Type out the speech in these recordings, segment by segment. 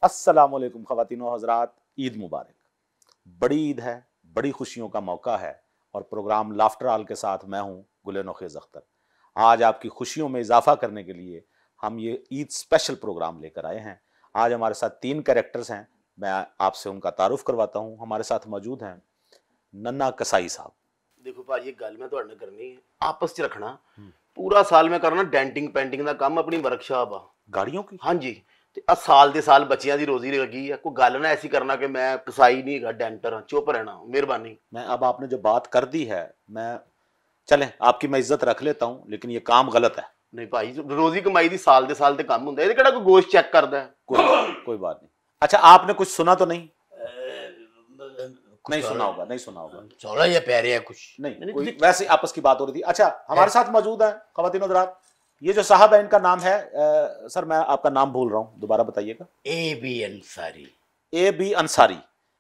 अस्सलामुअलैकुम ख़वातीन व हज़रात, ईद मुबारक। बड़ी ईद है, बड़ी खुशियों का मौका है और प्रोग्राम लाफ्टर ऑल के साथ मैं हूं गुल नौखेज़ अख्तर। आज आपकी खुशियों में इजाफा करने के लिए हम ये ईद स्पेशल प्रोग्राम लेकर आए हैं। आज हमारे साथ 3 कैरेक्टर्स हैं, मैं आपसे उनका तारुफ करवाता हूँ। हमारे साथ मौजूद हैं नन्ना कसाई साहब। देखो भाजी, एक गल मैं तुहाडे नाल करनी है, आपस च रखना। पूरा साल मैं करना डेंटिंग पेंटिंग का काम, अपनी वर्कशॉप आ गाड़ियों की। हाँ जी, ते आ साल दे साल बच्चियां दी रोजी लगी है। कोई गल ना ऐसी करना कि मैं कसाई नहीं है, डेंटर हाँ। चुप रहना, मेहरबानी। मैं अब आपने जो बात कर दी है, मैं चलें आपकी मैं इज्जत रख लेता हूँ, लेकिन ये काम गलत है। नहीं भाई, रोजी कमाई दी साल दे साल ते काम हुंदा है। इहदे केड़ा कोई गोश्त चेक करदा है? कोई बात नहीं। अच्छा, आपने कुछ सुना तो नहीं? नहीं सुना होगा, नहीं सुना होगा। चौड़ा या प्यारे है कुछ नहीं, कोई वैसे आपस की बात हो रही थी। अच्छा, हमारे साथ मौजूद है ख़वातीन हज़रात, ये जो साहब है इनका नाम है सर मैं आपका नाम भूल रहा हूँ, दोबारा बताइएगा। A B Ansari. A B Ansari.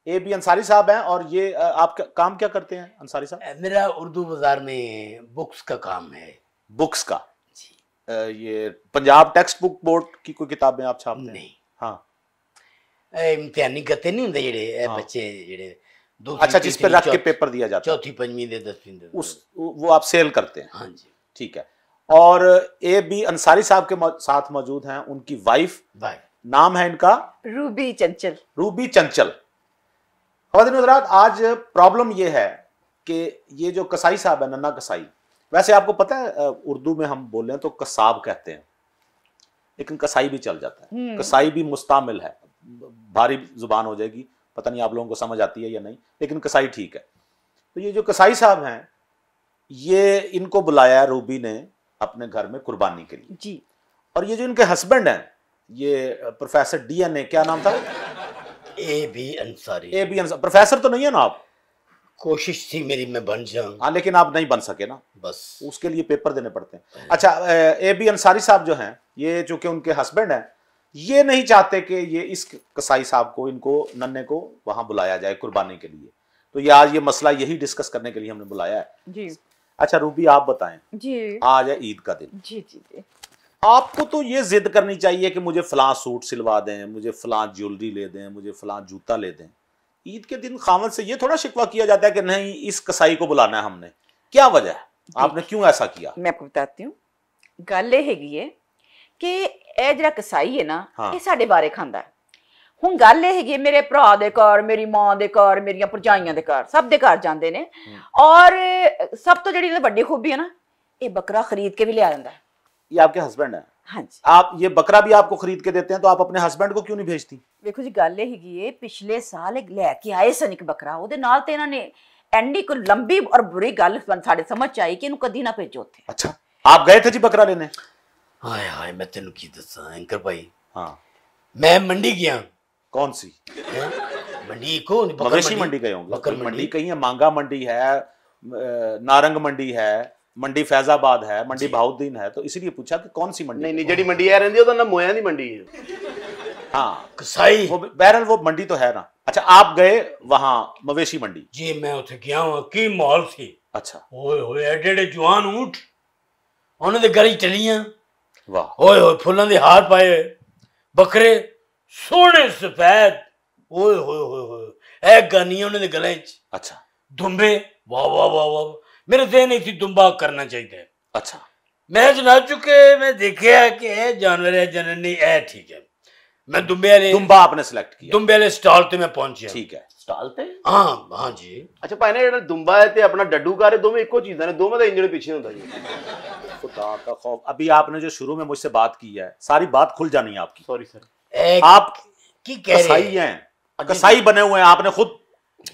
A B Ansari साहब हैं। और ये आप काम क्या करते हैं अंसारी साहब? मेरा उर्दू बाजार में बुक्स का काम है। बुक्स का? ये पंजाब टेक्स्ट बुक बोर्ड की कोई किताबें आप छापते हैं? नहीं। हाँ, इम्तिहानी करते नहीं होंगे जेडे हाँ। बच्चे जेडे। अच्छा, जिस पे रख के पेपर दिया जाता है, चौथी पंजवीं दे 10वीं दे वो आप सेल करते हैं? हाँ जी, ठीक है। और ए बी अंसारी साहब के साथ मौजूद हैं उनकी वाइफ, नाम है इनका रूबी चंचल। रूबी चंचल। ख़वातीन हज़रात, आज प्रॉब्लम ये है कि ये जो कसाई साहब है, नन्ना कसाई, वैसे आपको पता है उर्दू में हम बोलें तो कसाब कहते हैं, लेकिन कसाई भी चल जाता है। कसाई भी मुस्तामिल है, भारी जुबान हो जाएगी, पता नहीं आप लोगों को समझ आती है या नहीं, लेकिन कसाई ठीक है। तो ये जो कसाई साहब हैं, ये इनको बुलाया रूबी ने अपने घर में कुर्बानी के लिए जी। और ये जो इनके हस्बैंड हैं, ये प्रोफेसर डीएनए, क्या नाम था? A B Ansari. A B Ansari. Professor तो नहीं है ना आप? कोशिश थी मेरी मैं बन जाऊं। हाँ, लेकिन आप नहीं बन सके ना, बस उसके लिए पेपर देने पड़ते हैं। अच्छा, ए बी अंसारी साहब जो हैं, ये चूंकि उनके हस्बैंड हैं, ये नहीं चाहते कि ये इस कसाई साहब को, इनको नन्हे को वहां बुलाया जाए कुर्बानी के लिए। तो ये आज ये मसला यही डिस्कस करने के लिए हमने बुलाया है जी। अच्छा रूबी, आप बताएं जी। आज है ईद का दिन। जी जी जी। आपको तो ये जिद करनी चाहिए कि मुझे फलां सूट सिलवा दें, मुझे फलां ज्वेलरी ले दें, मुझे फलां जूता ले दें। ईद के दिन खामद से ये थोड़ा शिकवा किया जाता है कि नहीं इस कसाई को बुलाना है हमने। क्या वजह है, आपने क्यों ऐसा किया? मैं आपको बताती हूँ। गल ये हैगी है कि ਇਹ ਜਿਹੜਾ ਕਸਾਈ ਹੈ ਨਾ, ਇਹ ਸਾਡੇ ਬਾਰੇ ਖਾਂਦਾ ਹੈ। ਹੁਣ ਗੱਲ ਇਹ ਹੈਗੀ, ਮੇਰੇ ਭਰਾ ਦੇ ਘਰ, ਮੇਰੀ ਮਾਂ ਦੇ ਘਰ, ਮੇਰੀਆਂ ਭਰਜਾਈਆਂ ਦੇ ਘਰ, ਸਭ ਦੇ ਘਰ ਜਾਂਦੇ ਨੇ। ਔਰ ਸਭ ਤੋਂ ਜਿਹੜੀ ਵੱਡੀ ਖੂਬੀ ਹੈ ਨਾ, ਇਹ ਬੱਕਰਾ ਖਰੀਦ ਕੇ ਵੀ ਲਿਆ ਜਾਂਦਾ ਹੈ। ये आपके हस्बैंड है? हाँ जी। आप ये बकरा भी आपको खरीद के देते हैं, तो आप अपने हस्बैंड को क्यों नहीं भेजती? देखो जी, गल ਇਹ ਹੈਗੀ ਹੈ, ਪਿਛਲੇ ਸਾਲ ਇਹ ਲੈ ਕੇ ਆਏ ਸਨ ਇੱਕ ਬੱਕਰਾ, ਉਹਦੇ ਨਾਲ ਤੇ ਇਹਨਾਂ ਨੇ ਐਂਡੀ ਕੋ ਲੰਬੀ ਔਰ ਬੁਰੀ ਗੱਲ ਸਾਡੇ ਸਮਝ ਚ ਆਈ ਕਿ ਇਹਨੂੰ ਕਦੀ ਨਾ ਭੇਜੋ ਉੱਥੇ। अच्छा, आप गए थे जी बकरा लेने? हाय हाय, मैं तेन की दसा एंकर भाई। हाँ, मैं मंडी गया। कौन सी मंडी? कौन? मवेशी मंडी गए होंगे। बकर मंडी कहीं है, मांगा मंडी है, नारंग मंडी है, मंडी फैजाबाद है, मंडी बहाउद्दीन है, तो इसीलिए पूछा कि कौन सी मंडी? नहीं, जेडी मंडी है रहंदी ओदा नाम मोया दी मंडी है। हाँ, कसाई वो बहरहाल वो मंडी तो है ना। अच्छा, आप गए वहां मवेशी मंडी? जी, मैं उथे गया हूं। की माहौल सी। अच्छा, ओए होए, एडे एडे जवान ऊंट उन्हां दे गली चलियां। वाह। ओए होए, फुल्लां दे हार पाए, बकरे सोहने सफेद। ओए होए होए होए, ए गानियां उन्हां दे गले च। अच्छा, दुम्बे, वाह वाह वाह वाह। मेरे ध्यान थी दुम्बा करना चाहिए। अच्छा, मैं जनाब चुके मैं देखा कि ए जानवर है जननी, ए ठीक है। मैं दुम्बे वाले, दुम्बा आपने सिलेक्ट किया? दुम्बे वाले स्टॉल ते मैं पहुंच गया। ठीक है। स्टाल ते? हाँ हाँ जी। अच्छा भाई ने, जेड़ा दुम्बा है ते अपना डड्डू कार है, दोवें इक्को चीज़ां ने, दोवें दा इंजन पीछे हुंदा जी। खुदा का खौफ। अभी आपने जो शुरू में मुझसे बात की है, सारी बात खुल जानी है आपकी। Sorry sir. आप की कह रहे कसाई हैं, कसाई बने हुए हैं आपने खुद।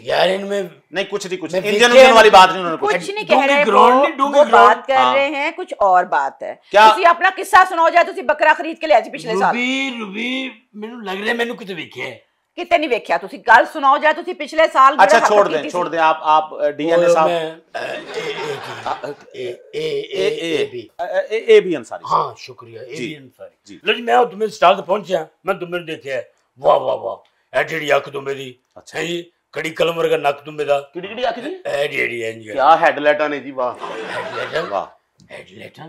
यार इनमें नहीं, कुछ नहीं, कुछ इंजन उंजन वाली बात नहीं, उन्होंने कुछ नहीं कह रहे, डूंगी वो बात कर हाँ। रहे हैं कुछ और बात है। क्या? ਤੁਸੀਂ ਆਪਣਾ ਕਿੱਸਾ ਸੁਣਾਓ, ਜਾਂ ਤੁਸੀਂ ਬੱਕਰਾ ਖਰੀਦ ਕੇ ਲਿਆ ਸੀ ਪਿਛਲੇ ਸਾਲ। रूबी ਮੈਨੂੰ ਲੱਗ ਰਿਹਾ ਮੈਨੂੰ ਕਿਤੇ ਵੇਖਿਆ ਕਿਤੇ ਨਹੀਂ ਵੇਖਿਆ। ਤੁਸੀਂ ਗੱਲ ਸੁਣਾਓ, ਜਾਂ ਤੁਸੀਂ ਪਿਛਲੇ ਸਾਲ अच्छा छोड़ दें आप डीएनए साहब। A B Ansari. हाँ शुक्रिया, ए जी, बी अंसारी जी। लो जी, मैं तुम्हें स्टॉल ते पहुंचा, मैं तुम्हें देखा, वाह वाह वाह, एडी एडी अख दुम्बे दी। अच्छा है जी, कड़ी कलम वर्गा नक दुम्बे दा। किडी किडी आखी जी? एडी एडी एंज क्या हेडलाइटां ने जी, वाह। हेडलाइट, वाह। हेडलाइट।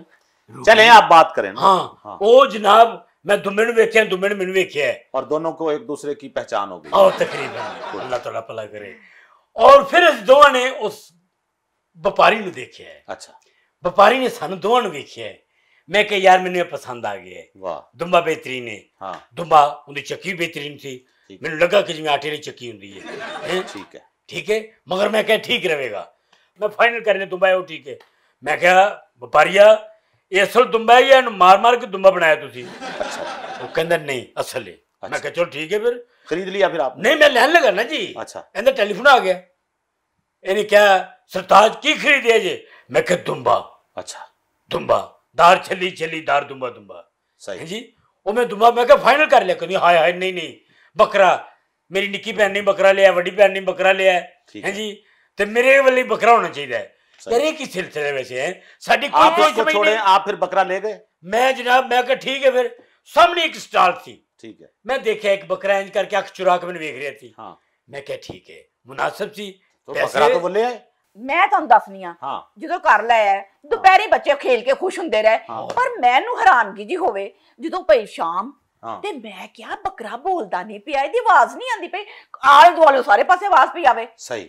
चलें आप बात करें ना। हाँ, ओ जनाब मैं दुम्बे ਨੂੰ ਵੇਖਿਆ ਦੁੰਬੇ ਨੇ ਮੈਨੂੰ ਵੇਖਿਆ और दोनों को एक दूसरे की पहचान हो गई। और तकरीबन अल्लाह ताला भला करे। और फिर इस दोवां ने उस व्यापारी ਨੂੰ ਦੇਖਿਆ ਹੈ। अच्छा, व्यापारी ने ਸਾਨੂੰ ਦੋਵਾਂ ਨੂੰ ਵੇਖਿਆ ਹੈ। मैं कहा यार मैंने पसंद आ गया है, वाह, दुम्बा बेहतरीन है। हाँ, दुम्बा उनकी चक्की बेहतरीन थी, ठीक मैंने लगा कि जिवें आटे की चक्की होंगी है। ठीक है, ठीक है, मगर मैं क्या ठीक रहेगा, मैं फाइनल कर लिया दुम्बा है वो ठीक है। मैं क्या व्यापारिया ये असल दुम्बा है या मार मार के दुम्बा बनाया तुसी? अच्छा, वो कहंदा नहीं असल है। मैं कहा चलो ठीक है फिर खरीद लिया फिर आपने? नहीं मैं लैन लगा ना जी। अच्छा, इनका टेलीफोन आ गया, इन्हें क्या सरताज की खरीदे जे? मैं क्या दुम्बा, अच्छा, दुम्बा दार छली छली दार दुम्बा दुम्बा सही है जी। वो मैं दुम्बा मैं क्या फाइनल कर लिया, कहीं हाय हाय नहीं नहीं बकरा, मेरी निक्की भैन ने बकरा लिया, बड़ी भैन ने बकरा लिया है जी, तो मेरे वाले बकरा होना चाहिए। यार ये किस सिलसिले वैसे है साडी कोई आप उसको छोड़े, आप फिर बकरा ले गए? मैं जनाब मैं कहा ठीक है। फिर सामने एक स्टॉल थी, ठीक है, मैं देखा एक बकरा इंज करके अख चुरा के मैंने देख रही थी। हाँ, मैं क्या ठीक है मुनासिब सी तो बकरा तो वो ले आए। ਮੈਂ ਤੁਹਾਨੂੰ ਦੱਸਨੀ ਆ हाँ, ਜਦੋਂ ਕਰ ਲਿਆ ਦੁਪਹਿਰੇ ਬੱਚੇ ਖੇਲ ਕੇ ਖੁਸ਼ ਹੁੰਦੇ ਰਹੇ ਹਾਂ। ਪਰ ਮੈਨੂੰ ਹੈਰਾਨਗੀ ਜੀ ਹੋਵੇ ਜਦੋਂ ਪਈ ਸ਼ਾਮ हाँ, ਤੇ ਮੈਂ ਕਿਹਾ ਬੱਕਰਾ ਬੋਲਦਾ ਨਹੀਂ ਪਿਆ, ਇਹਦੀ ਆਵਾਜ਼ ਨਹੀਂ ਆਉਂਦੀ ਪਈ, ਆਲੇ ਦੁਆਲੇ ਸਾਰੇ ਪਾਸੇ ਆਵਾਜ਼ ਪਈ ਆਵੇ। सही,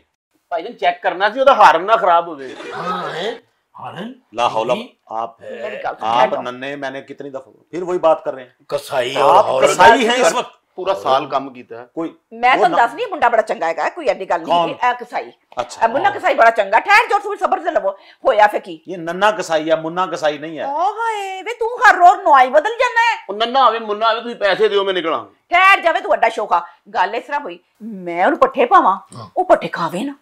ਭਾਈਜਾਨ ਚੈੱਕ ਕਰਨਾ ਸੀ ਉਹਦਾ ਹਾਰਨ ਨਾ ਖਰਾਬ ਹੋਵੇ। हाँ है हारन ला हौला। आप मेरी गल सुन, आप बैठो। नन्हे मैंने कितनी दफा फिर वही बात कर रहे हैं। कसाई आप और हॉरन कसाई हैं इस वक्त? ਪੂਰਾ ਸਾਲ ਕੰਮ ਕੀਤਾ ਹੈ। कोई ਮੈਂ वो ਤੁਹਾਨੂੰ ना- ਦੱਸਨੀ ਮੁੰਡਾ ਬੜਾ ਚੰਗਾ ਹੈਗਾ, ਕੋਈ ਐਡੀ ਗੱਲ कौन? ਨਹੀਂ ਹੈ। ਕਸਾਈ अच्छा, ਮੁੰਨਾ ਕਸਾਈ ਬੜਾ ਚੰਗਾ, ਠਹਿਰ ਜੋ ਤੁਸੀਂ ਸਬਰ ਤੇ ਲਵੋ। ਹੋਇਆ ਫੇ ਕੀ? ये नन्ना कसाई है, मुन्ना कसाई नहीं है। ਓ ਹਾਏ ਵੇ ਤੂੰ ਹਰ ਰੋਜ਼ ਨਵਾਈ ਬਦਲ ਜਾਂਦਾ ਹੈ। ਉਹ ਨੰਨਾ ਆਵੇ ਮੁੰਨਾ ਆਵੇ ਤੁਸੀਂ ਪੈਸੇ ਦਿਓ ਮੈਂ ਨਿਕਲਾਂ। ਠਹਿਰ ਜਾਵੇ ਤੂੰ ਵੱਡਾ ਸ਼ੌਕਾ। ਗੱਲ ਇਸ ਤਰ੍ਹਾਂ ਹੋਈ, ਮੈਂ ਉਹਨੂੰ ਪੱਠੇ ਪਾਵਾਂ, ਉਹ ਪੱਠੇ ਖਾਵੇ ਨਾ।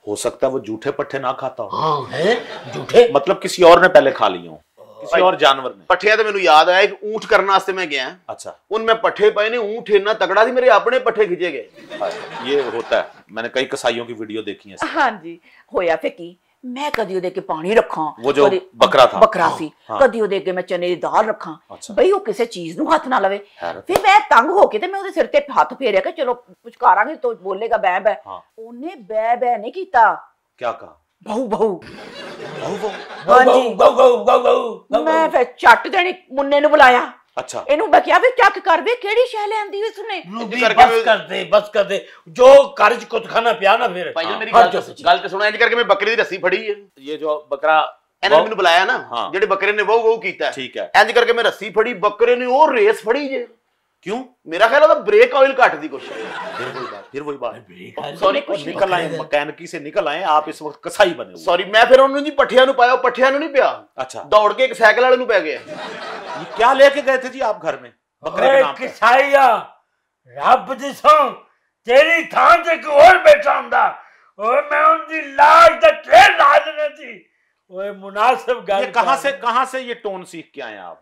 हो सकता है वो जूठे पट्टे ना खाता हो, हाँ है झूठे मतलब किसी और ने पहले खा लिए हो, किसी और जानवर ने। ਪੱਠਿਆਂ ਤੇ ਮੈਨੂੰ ਯਾਦ ਆਇਆ ਇੱਕ ਊਂਠ ਕਰਨ ਵਾਸਤੇ ਮੈਂ ਗਿਆ। अच्छा, उन मैं पट्ठे पाए ने, ऊंट इतना तगड़ा थी, मेरे अपने पट्ठे खींचे गए। ये होता है, मैंने कई कसाईयों की वीडियो देखी है इसकी। ਹਾਂਜੀ ਹੋਇਆ ਫੇ ਕੀ, ਮੈਂ ਕਦੀ ਉਹਦੇ ਕੇ ਪਾਣੀ ਰੱਖਾਂ, वो जो ਕਦੀ- बकरा था। ਬੱਕਰਾ ਸੀ, हाँ। ਕਦੀ ਉਹਦੇ ਅੱਗੇ ਮੈਂ ਚਨੇ ਦੀ ਦਾਲ ਰੱਖਾਂ, अच्छा। ਬਈ ਉਹ ਕਿਸੇ ਚੀਜ਼ ਨੂੰ ਹੱਥ ਨਾ ਲਵੇ। हैरत। ਫਿਰ ਮੈਂ ਤੰਗ ਹੋ ਕੇ ਤੇ ਮੈਂ ਉਹਦੇ ਸਿਰ ਤੇ ਹੱਥ ਫੇਰਿਆ ਕਿ ਚਲੋ ਪੁਚਕਾਰਾਂਗੇ ਤਾਂ ਬੋਲੇਗਾ ਬੈ ਬੈ। हाँ, ਉਹਨੇ ਬੈ ਬੈ ਨਹੀਂ ਕੀਤਾ, क्या कहा? ਬਹੁ ਬਹੁ। गाऊ गाऊ गाऊ गाऊ गाऊ ਮੈਂ ਫਿਰ ਚੱਟ ਦੇਣੀ ਮੁੰਨੇ ਨੂੰ ਬੁਲਾਇਆ, अच्छा, ਇਹਨੂੰ ਮੈਂ ਕਿਹਾ ਵੀ ਚੱਕ ਕਰ ਵੇ ਕਿਹੜੀ ਸ਼ੈ ਲੈਂਦੀ ਵੇ ਸੁਨੇ। रूबी करके बस कर दे जो कर्ज कुछ खाना पिया ना फिर ਭਾਈਜਾਨ ਮੇਰੀ हर जो ਗੱਲ ਤੇ ਸੁਣੋ, ਇੰਜ ਕਰਕੇ ਮੈਂ ਬੱਕਰੀ ਦੀ ਰੱਸੀ ਫੜੀ ਹੈ। ये जो बकरा ਇਹਨਾਂ ਨੇ ਮੈਨੂੰ ਬੁਲਾਇਆ ਨਾ, हाँ। ਜਿਹੜੇ ਬੱਕਰੇ ਨੇ ਵਹੂ ਕੀਤਾ। ठीक है, ਇੰਜ ਕਰਕੇ ਮੈਂ ਰੱਸੀ ਫੜੀ, ਬੱਕਰੇ ਨੇ ਉਹ ਰੇਸ ਫੜੀ ਜੇ। क्यों? ਮੇਰਾ ਖਿਆਲ ਉਹਦਾ ਬ੍ਰੇਕ ਆਇਲ ਘੱਟ ਦੀ ਕੁਛ। फिर वही बात, सॉरी और निकल आए मैकेनिकी से, निकल आए आप इस वक्त कसाई बने हुए। ਸੌਰੀ, ਮੈਂ ਫਿਰ ਉਹਨੂੰ ਜੀ ਪੱਠਿਆਂ ਨੂੰ ਪਾਇਆ, ਉਹ ਪੱਠਿਆਂ ਨੂੰ ਨਹੀਂ ਪਿਆ, अच्छा, ਦੌੜ ਕੇ ਇੱਕ ਸਾਈਕਲ ਵਾਲੇ ਨੂੰ ਪੈ ਗਿਆ। ये क्या लेके गए थे जी आप घर में बकरे के नाम पे? किसाइया रब दी सौ तेरी थां ते कोई और बैठा हुंदा ओए मैं उनकी लाश दा ट्रेन ला देना थी। ओए मुनासिब गल ये कहां से ये टोन सीख के आए आप?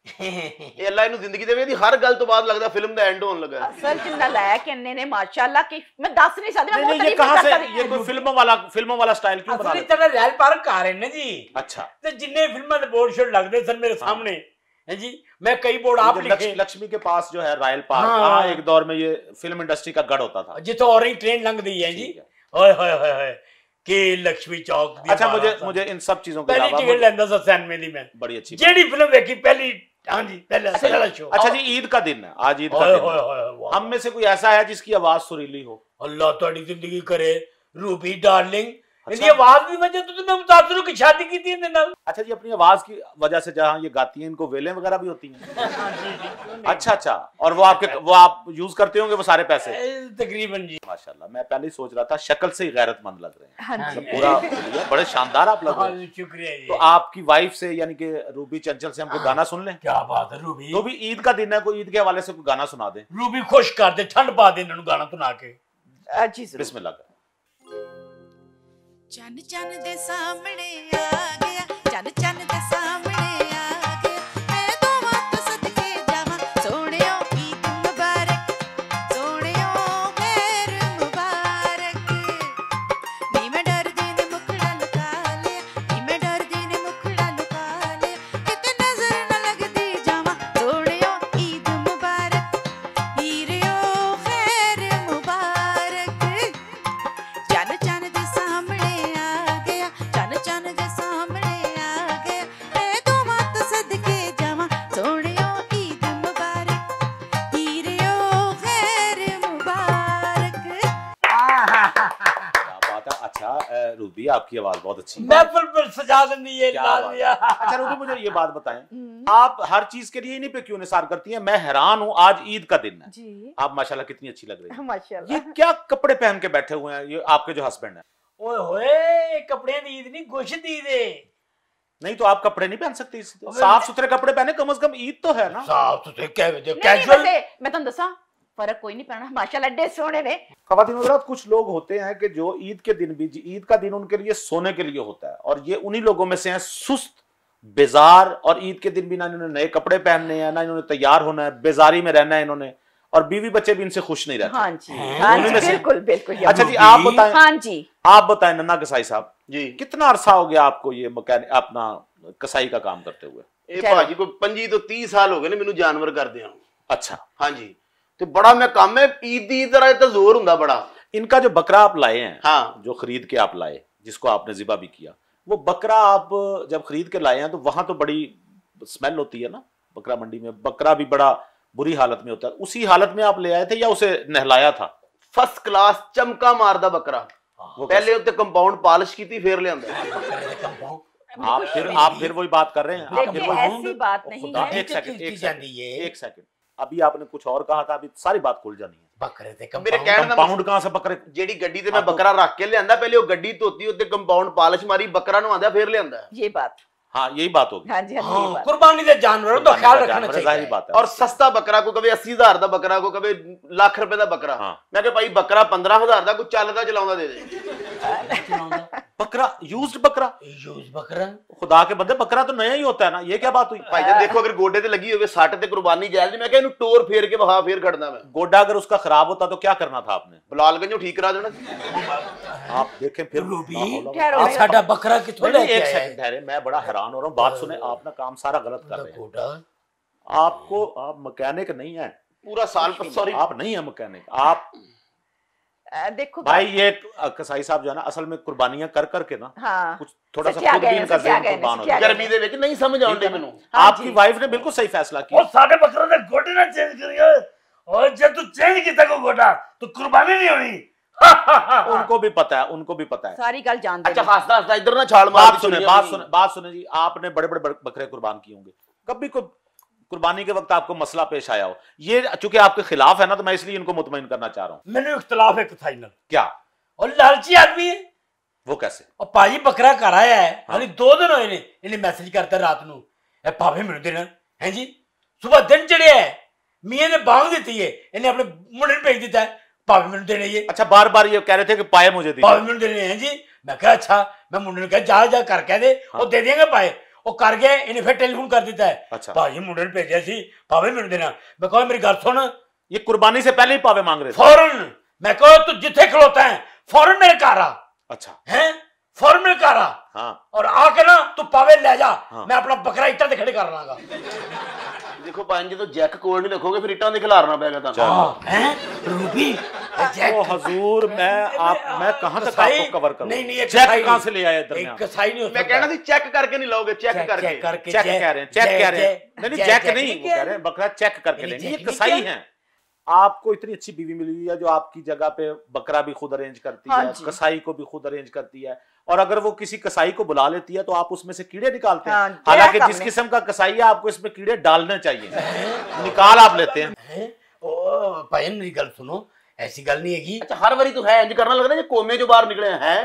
ਇਹ ਅੱਲਾ ਇਹਨੂੰ ਜ਼ਿੰਦਗੀ ਦੇਵੇ, ਇਹਦੀ ਹਰ ਗੱਲ ਤੋਂ ਬਾਅਦ ਲੱਗਦਾ ਫਿਲਮ ਦਾ ਐਂਡ ਹੋਣ ਲੱਗਾ। ਅਸਲ ਚ ਨਲਾਇਕ ਇੰਨੇ ਨੇ ਮਾਸ਼ਾਅੱਲਾ ਕਿ ਮੈਂ ਦੱਸ ਨਹੀਂ ਸਕਦੀ, ਮੈਂ नहीं, ਬਹੁਤ नहीं, ये ਤਾਰੀਫ कहां से, ਕਰ ये कोई फिल्मों वाला स्टाइल क्यों बना असली लेते? तरह रैल पार कर रहे ने जी अच्छा, ते जिन्ने फिल्मां दे बोर्ड शोर्ड लगदे सन मेरे सामने है जी, मैं कई बोर्ड ये आप जो लिखे लक्ष्मी के पास जो है रायल पार्क, हाँ। हाँ, एक दौर में ये फिल्म इंडस्ट्री का गढ़ होता था। जितो और ही ट्रेन लंघ दी है जी। ठीक है। ओए होए होए होए के लक्ष्मी चौक दी अच्छा, बारात सा। मुझे इन सब चीजों के पहली अलावा टिकट लेंदा सा सिनेमा दी मैं, बड़ी अच्छी बात। जेडी फिल्म देखी पहली। हाँ जी पहला शो। अच्छा जी, ईद का दिन है आज, ईद का ओए दिन होए है। होए वाह। हम में से कोई ऐसा है जिसकी आवाज सुरीली हो? अल्लाह तुम्हारी जिंदगी करे रूबी डार्लिंग। अच्छा। इनकी आवाज की वजह तो मैं मुतासर हूं कि शादी की थी इनके नाल। अच्छा जी, अपनी आवाज की वजह से जहाँ ये गाती हैं इनको वेलें वगैरह भी होती हैं? अच्छा, और वो आप यूज करते होंगे वो सारे पैसे? तकरीबन जी। माशाल्लाह, मैं पहले ही सोच रहा था शक्ल से ही गैरतमंद लग रहे हैं, हाँ जी। मतलब पूरा बड़े शानदार आप लग रहे हैं। शुक्रिया जी। तो आपकी वाइफ से यानी कि रूबी चंचल से हम कोई गाना सुन लें? क्या बात है रूबी। तो भी ईद का दिन है, कोई ईद के हवाले से कोई गाना सुना दें। रूबी खुश कर दे, ठंड पा दे इन्होंने गाना सुना के। ਜੀ ਜ਼ਰੂਰ। बिस्मिल्लाह कर। ਚੰਨ ਚੰਨ ਦੇ ਸਾਹਮਣੇ ਆ ਗਿਆ, ਚੰਨ ਚੰਨ ਦੇ ਸਾਹਮਣੇ ਆ ਗਿਆ, ਮੈਂ ਦੋਵਾਂ ਤੋਂ ਸਦਕੇ ਜਾਵਾਂ, ਸੋਹਣਿਓ ਈਦ ਮੁਬਾਰਕ, ਸੋਹਣਿਓ ਖੈਰ ਮੁਬਾਰਕ। ਨੀ ਮੈਂ ਡਰਦੀ ਨੇ ਮੁਖੜਾ ਲੁਕਾ ਲਿਆ, ਨੀ ਮੈਂ ਡਰਦੀ ਨੇ ਮੁਖੜਾ ਲੁਕਾ ਲਿਆ, ਕਿਤੇ ਨਜ਼ਰ ਨਾ ਲੱਗਦੀ ਜਾਵਾਂ, ਸੋਹਣਿਓ ਈਦ ਮੁਬਾਰਕ, ਹੀਰਿਓ ਖੈਰ ਮੁਬਾਰਕ। ਚੰਨ ਚੰਨ ਦੇ ਸਾਹਮਣੇ ਆ ਗਿਆ, ਚੰਨ ਚੰਨ ਦੇ ਸਾਹਮਣੇ ਆ ਗਿਆ, बात है। अच्छा रूबी, आपकी आवाज बहुत अच्छी है। महफिल पर सजा देंगी ये क्या लाल बात है। या अच्छा रूबी, मुझे ये बात बताएं, आप हर चीज के लिए इन्हीं पे क्यों निसार करती हैं? मैं हैरान हूं, आज ईद का दिन है, जी आप माशाल्लाह कितनी अच्छी लग रही है। माशाल्लाह। ये क्या कपड़े पहन के बैठे हुए हैं, ये आपके जो हस्बैंड है? ओए होए, कपड़े दी ईद नहीं, गोश्त दी दे। नहीं तो आप कपड़े नहीं पहन सकते? साफ सुथरे कपड़े पहने, कम से कम ईद तो है ना। साफ सुथरे नहीं, कैजुअल। वैसे मैं तुम दसा फर्क कोई नहीं पड़ना, माशाल्लाह एडे सोने ने। ख़वातीन हज़रात, कुछ लोग होते हैं कि जो ईद के दिन भी, ईद का दिन उनके लिए सोने के लिए होता है, और ये उन्हीं लोगों में से हैं सुस्त, बेजार, और ईद के दिन भी ना इन्होंने नए कपड़े पहनने हैं, ना इन्होंने तैयार होना है, बेजारी में रहना है इन्होंने, और बीवी बच्चे भी इनसे खुश नहीं रहते। हाँ जी, हाँ जी, बिल्कुल बिल्कुल। अच्छा जी, आप बताएं, हाँ जी, आप बताएं नन्ना कसाई साहब जी, कितना अरसा हो गया आपको ये मैकेनिक अपना कसाई का काम करते हुए? ਇਹ ਭਾਜੀ ਕੋਈ 25 ਤੋਂ 30 ਸਾਲ ਹੋ ਗਏ ਨੇ ਮੈਨੂੰ ਜਾਨਵਰ ਕਰਦਿਆਂ। अच्छा, ਹਾਂਜੀ, ਤੇ ਬੜਾ ਮੈਂ ਕੰਮ ਹੈ ਈਦ ਦੀ ਤਰ੍ਹਾਂ ਇਹ ਤਾਂ ਜ਼ੋਰ ਹੁੰਦਾ बड़ा। इनका जो बकरा आप लाए हैं, हाँ, जो खरीद के आप लाए, जिसको आपने ज़िबा भी किया, वो बकरा आप जब खरीद के लाए हैं तो वहां तो बड़ी स्मेल होती है ना, बकरा मंडी में बकरा भी बड़ा बुरी हालत में होता है, उसी हालत में आप ले आए थे या उसे नहलाया था? फर्स्ट क्लास चमका मारदा बकरा। वो पहले उत्ते कंपाउंड पॉलिश की फिर लियांदा। आप फिर वही बात कर रहे हैं। आप फिर देखिए वही- ऐसी बात नहीं खुदा, है। एक सेकंड, एक जाती सेकंड, है। एक सेकंड, अभी आपने कुछ और कहा था, अभी सारी बात खुल जानी है। बकरे ते मेरे कहने ਦਾ कंपाउंड कहां से बकरे? ਜਿਹੜੀ ਗੱਡੀ ਤੇ ਮੈਂ ਬੱਕਰਾ ਰੱਖ ਕੇ ਲਿਆਂਦਾ, ਪਹਿਲੇ ਉਹ ਗੱਡੀ ਧੋਤੀ, ਉੱਤੇ ਕੰਪਾਊਂਡ ਪਾਲਿਸ਼ ਮਾਰੀ, ਬੱਕਰਾ ਨੂੰ ਆਂਦਾ ਫਿਰ ਲਿਆਂਦਾ। ये बात, हाँ यही बात होगी। हाँ जी, हाँ जी, ये बात। कुर्बानी दे जानवरों का ख्याल रखना जानवर, चाहिए। जाहिर बात है। और सस्ता बकरा को कभी 80,000 ਦਾ ਬੱਕਰਾ को कभी ਲੱਖ ਰੁਪਏ ਦਾ ਬੱਕਰਾ। हाँ। ਮੈਂ ਕਿਹਾ ਭਾਈ ਬੱਕਰਾ 15,000 ਦਾ ਕੋਈ ਚੱਲਦਾ ਚਲਾਉਂਦਾ ਦੇ ਦੇ। बकरा, यूज्ड बकरा, यूज बकरा खुदा के बंदे, बकरा तो नया ही होता है ना, ये क्या बात हुई? ਭਾਈजान ਦੇਖੋ अगर गोडे ਤੇ ਲੱਗੀ ਹੋਵੇ ਸੱਟ ਤੇ ਕੁਰਬਾਨੀ ਜਾਇਜ਼ ਨਹੀਂ। ਮੈਂ ਕਿਹਾ ਇਹਨੂੰ ਟੋਰ ਫੇਰ ਕੇ ਵਹਾ ਫੇਰ ਖੜਨਾ ਮੈਂ। गोडा अगर उसका खराब होता तो क्या करना था आपने? ਬਲਾਲਗंजों ठीक करा देना। आप देखें फिर। रूबी, ला हौला ठहरो, आप साडा बकरा किथों नहीं, लेके एक आए? सेकंड ठहरे, मैं बड़ा हैरान हो रहा हूँ, बात सुने, आप ना काम सारा गलत कर रहे हैं। गोडा आपको, आप मैकेनिक नहीं है, पूरा साल सॉरी आप नहीं है मैकेनिक, आप देखो भाई ये कसाई साहब जो है ना, असल में कुर्बानियां कर करके ना हाँ, कुछ थोड़ा सा सच्चा खुद भी गए, इनका सच्चा ज़हन गए, कुर्बान हो सच्चा जाता है। गर्मी ਦੇ ਵਿੱਚ ਨਹੀਂ ਸਮਝ ਆਉਂਦੀ ਮੈਨੂੰ। हाँ आपकी जी। वाइफ ने बिल्कुल सही फैसला किया। और साडे बकरे दे गोडे ना चेंज करियो, और जब तू चेंज कीता को गोडा तो कुर्बानी नहीं होनी। उनको भी पता है, उनको भी पता है। सारी गल जानते अच्छा हैं। हंसता हंसता इधर ना छाल मार बात सुने, बात सुने, बात सुने जी, आपने बड़े बड़े बकरे कुर्बान किए होंगे, कभी कोई कुर्बानी के वक्त आपको मसला पेश आया हो? ये चूंकि आपके खिलाफ है ना, तो मैं इसलिए इनको मुतमईन करना चाह रहा हूँ। मैंने इख्तलाफ है कसाई नाल, क्या? और लालची आदमी है। वो कैसे? और भाजी बकरा घर आया है, हाँ। हाली 2 दिन होए ने, इन्हें मैसेज करता रात नू, ए भावे मेनू देना है जी। सुबह दिन चढ़िया है, मियां ने बांग दी है, इन्हें अपने मुंडे भेज दिता है, भावे मेनू देने ये, अच्छा, बार बार ये कह रहे थे कि पाए मुझे भावे दीजिए। मेनू देने हैं जी। मैं कहा अच्छा, मैं मुंडे ने कहा जा कर कह दे, वो दे देंगे पाए। वो कर गए, इन्हें फिर टेलीफोन कर दिता है, अच्छा, भाजी मुंडे ने भेजा सी, भावे मेनू देना। मैं कहा मेरी गल सुन, ये कुर्बानी से पहले ही पावे मांग रहे थे? फौरन, मैं कहा तू जिथे खलोता है फौरन मेरे घर आ, अच्छा, हैं फौरन मेरे घर आ, हाँ, और आके ना तू पावे ले जा, हाँ। मैं अपना बकरा इट्टा ते खड़े कर लांगा। देखो पाइन जी तो जैक कोल नहीं रखोगे फिर इटां दे खिलारना पेगा चलो। तां। हैं रूबी ओ हजूर, मैं कहां तक आपको कवर करूं? नहीं एक चेक कसाई कहां नहीं। से ले आए एक दरमियान? कसाई नहीं हो मैं कहना थी चेक करके नहीं लाओगे, चेक करके। चेक करके चेक कह रहे हैं, चेक कह रहे हैं, नहीं जैक नहीं, वो क्या कह रहे हैं बकरा चेक करके यानी लेंगे। ये जैक नहीं कसाई क्या? हैं। आपको इतनी अच्छी बीवी मिली हुई है जो आपकी जगह पे बकरा भी खुद अरेंज करती हाँ है, जी। कसाई को भी खुद अरेंज करती है, और अगर वो किसी कसाई को बुला लेती है तो आप उसमें से कीड़े निकालते हैं। हाँ, हालांकि क्या जिस हमने- किस्म का कसाई है आपको इसमें कीड़े डालने चाहिए, निकाल आप लेते हैं। हैं? ओ भाई मेरी गल सुनो, ऐसी गल नहीं हैगी। अच्छा हर बारी तो है इंज करना लग रहा है ये कोमे जो बाहर निकले हैं।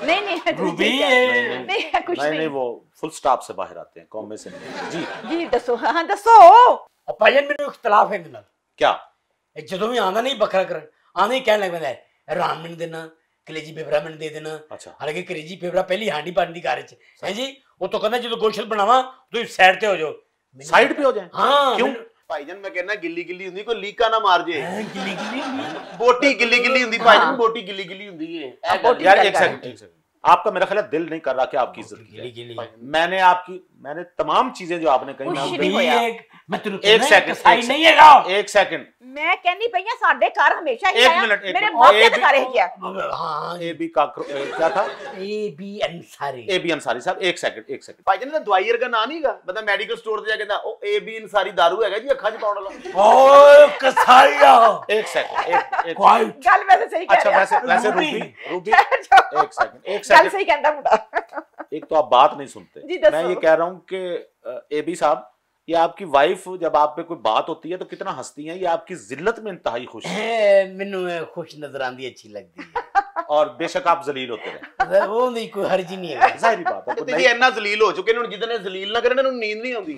नहीं नहीं है, रूबी जी, नहीं है, कुछ नहीं नहीं। नहीं, वो फुल स्टॉप से बाहर आते हैं, कौमे से नहीं। जी, जी दसो, हाँ दसो। और भाई मेरे इख्तलाफ है इनके नाल। क्या? ਇਹ ਜਦੋਂ ਵੀ ਆਂਦਾ ਨਹੀਂ ਬੱਕਰਾ ਕਰਨ, ਆਂਦਾ ਹੀ ਕਹਿਣ ਲੱਗ ਪੈਂਦਾ ਹੈ ਰਾਮ ਮੈਨੂੰ ਦੇਣਾ, ਕਲੇਜੀ ਫੇਵਰਾ ਮੈਨੂੰ ਦੇ ਦੇਣਾ। अच्छा, ਹਾਲਾਂਕਿ ਕਲੇਜੀ ਫੇਵਰਾ ਪਹਿਲੀ ਹਾਂਡੀ ਬਣਦੀ ਘਰ 'ਚ ਹੈ ਜੀ। ਉਹ ਤੋਂ ਕਹਿੰਦਾ ਜਦੋਂ ਗੋਸ਼ਤ ਬਣਾਵਾਂ ਤੁਸੀਂ ਸਾਈਡ ਤੇ ਹੋ ਜਾਓ। साइड पे हो जाए। ਹਾਂ क्यों? भाईजान मैं कहना गिल्ली गिल्ली हुंदी कोई लीका ना मार जे। ਗਿੱਲੀ ਗਿੱਲੀ ਹੁੰਦੀ। बोटी गिल्ली गिल्ली हुंदी भाईजान, बोटी गिल्ली गिल्ली हुंदी है। बोटी यार क्या एक करें? सेकंड, एक सेकंड, आपका मेरा ख्याल है दिल नहीं कर रहा कि आपकी इज्जत की ਗਿੱਲੀ जाए। ਗਿੱली। मैंने आपकी मैंने तमाम चीजें जो आपने कही कुछ मैं नहीं होया। मैं तेन एक सेकंड, कसाई एक नहीं हैगा एक सेकंड मैं कहनी पई हां साडे घर हमेशा ही एक आया मिनट, एक मेरे मिनट। मापे ए के बी- घर ही गया हाँ ए बी का क्या था AB Ansari A B Ansari साहब एक सेकंड ਭਾਈ ਜੀ ਦਵਾਈ ਵਰਗਾ ਨਾਂ ਨਹੀਂਗਾ ਬੰਦਾ ਮੈਡੀਕਲ ਸਟੋਰ ਤੇ ਜਾ ਕੇ ਕਹਿੰਦਾ ਉਹ ਏਬੀ ਅਨਸਾਰੀ ਦਾਰੂ ਹੈਗਾ ਜੀ ਅੱਖਾਂ 'ਚ ਪਾਉਣ ਵਾਲਾ ਓਏ ਕਸਾਈਆ एक सेकंड एक ਕੋਈ गल वैसे सही कह अच्छा रहा वैसे वैसे रूबी। रूबी एक गल सेकंड सही कहता मुंडा एक तो आप बात नहीं सुनते जी, दसो। मैं ये कह रहा हूँ कि ए बी साहब ये आपकी वाइफ जब आप पे कोई बात होती है तो कितना हंसती हैं, ये आपकी जिल्लत में इंतहाई खुश है ਮੈਨੂੰ ਖੁਸ਼ ਨਜ਼ਰ ਆਂਦੀ ਅੱਛੀ ਲੱਗਦੀ ਹੈ और बेशक आप जलील होते रहे ਉਹਦੀ ਕੋਈ ਹਰਜ ਨਹੀਂ ਹੈ जाहिर बात है ਤੇ तो ਜੀ ਇੰਨਾ ਜ਼ਲੀਲ ਹੋ ਚੁੱਕੇ ਨੇ ਹੁਣ ਜਿੱਦਨੇ ਜ਼ਲੀਲ ਨਾ ਕਰਨ ਇਹਨੂੰ ਨੀਂਦ नहीं ਆਉਂਦੀ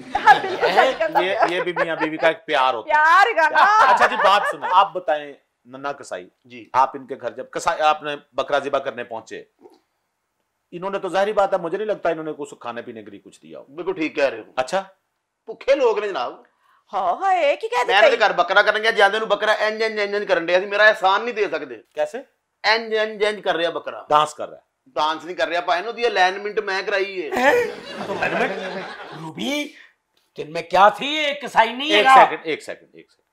ये भी मियां बीवी का एक प्यार होता है। प्यार गाना अच्छा जी बात सुनो, आप बताएं नन्ना कसाई जी आप इनके घर जब कसाई आपने बकरा ज़िबा करने पहुंचे, इन्होंने तो जाहिर बात है मुझे नहीं लगता इन्होंने कुछ खाने पीने के लिए कुछ दिया हो। ਬਿਲਕੁਲ ਠੀਕ ਕਹਿ ਰਹੇ ਹੋ अच्छा ਭੁੱਖੇ ਲੋਕ ਨੇ ਜਨਾਬ हाँ हाय की कह ਮੈਂ ਇਹਨਾਂ ਦੇ ਦਿੱਤਾ ਘਰ ਬੱਕਰਾ ਕਰਨ ਗਿਆ ਜਾਂਦੇ ਨੂੰ ਬੱਕਰਾ ਇੰਜ ਇੰਜ ਇੰਜ ਇੰਜ ਕਰਨ ਡਿਆ ਸੀ ਮੇਰਾ ਇਹਸਾਨ ਨਹੀਂ ਦੇ ਸਕਦੇ कैसे ਇੰਜ ਇੰਜ ਇੰਜ ਕਰ ਰਿਹਾ ਬੱਕਰਾ डांस कर रहा है ਡਾਂਸ ਨਹੀਂ ਕਰ ਰਿਹਾ ਭਾਈ ਇਹਨੂੰ ਦੀ ਅਲਾਈਨਮੈਂਟ ਮੈਂ ਕਰਾਈ ਏ रूबी तेन में क्या थी ये कसाई नहीं एक है सेकंड एक सेकंड एक सेकंड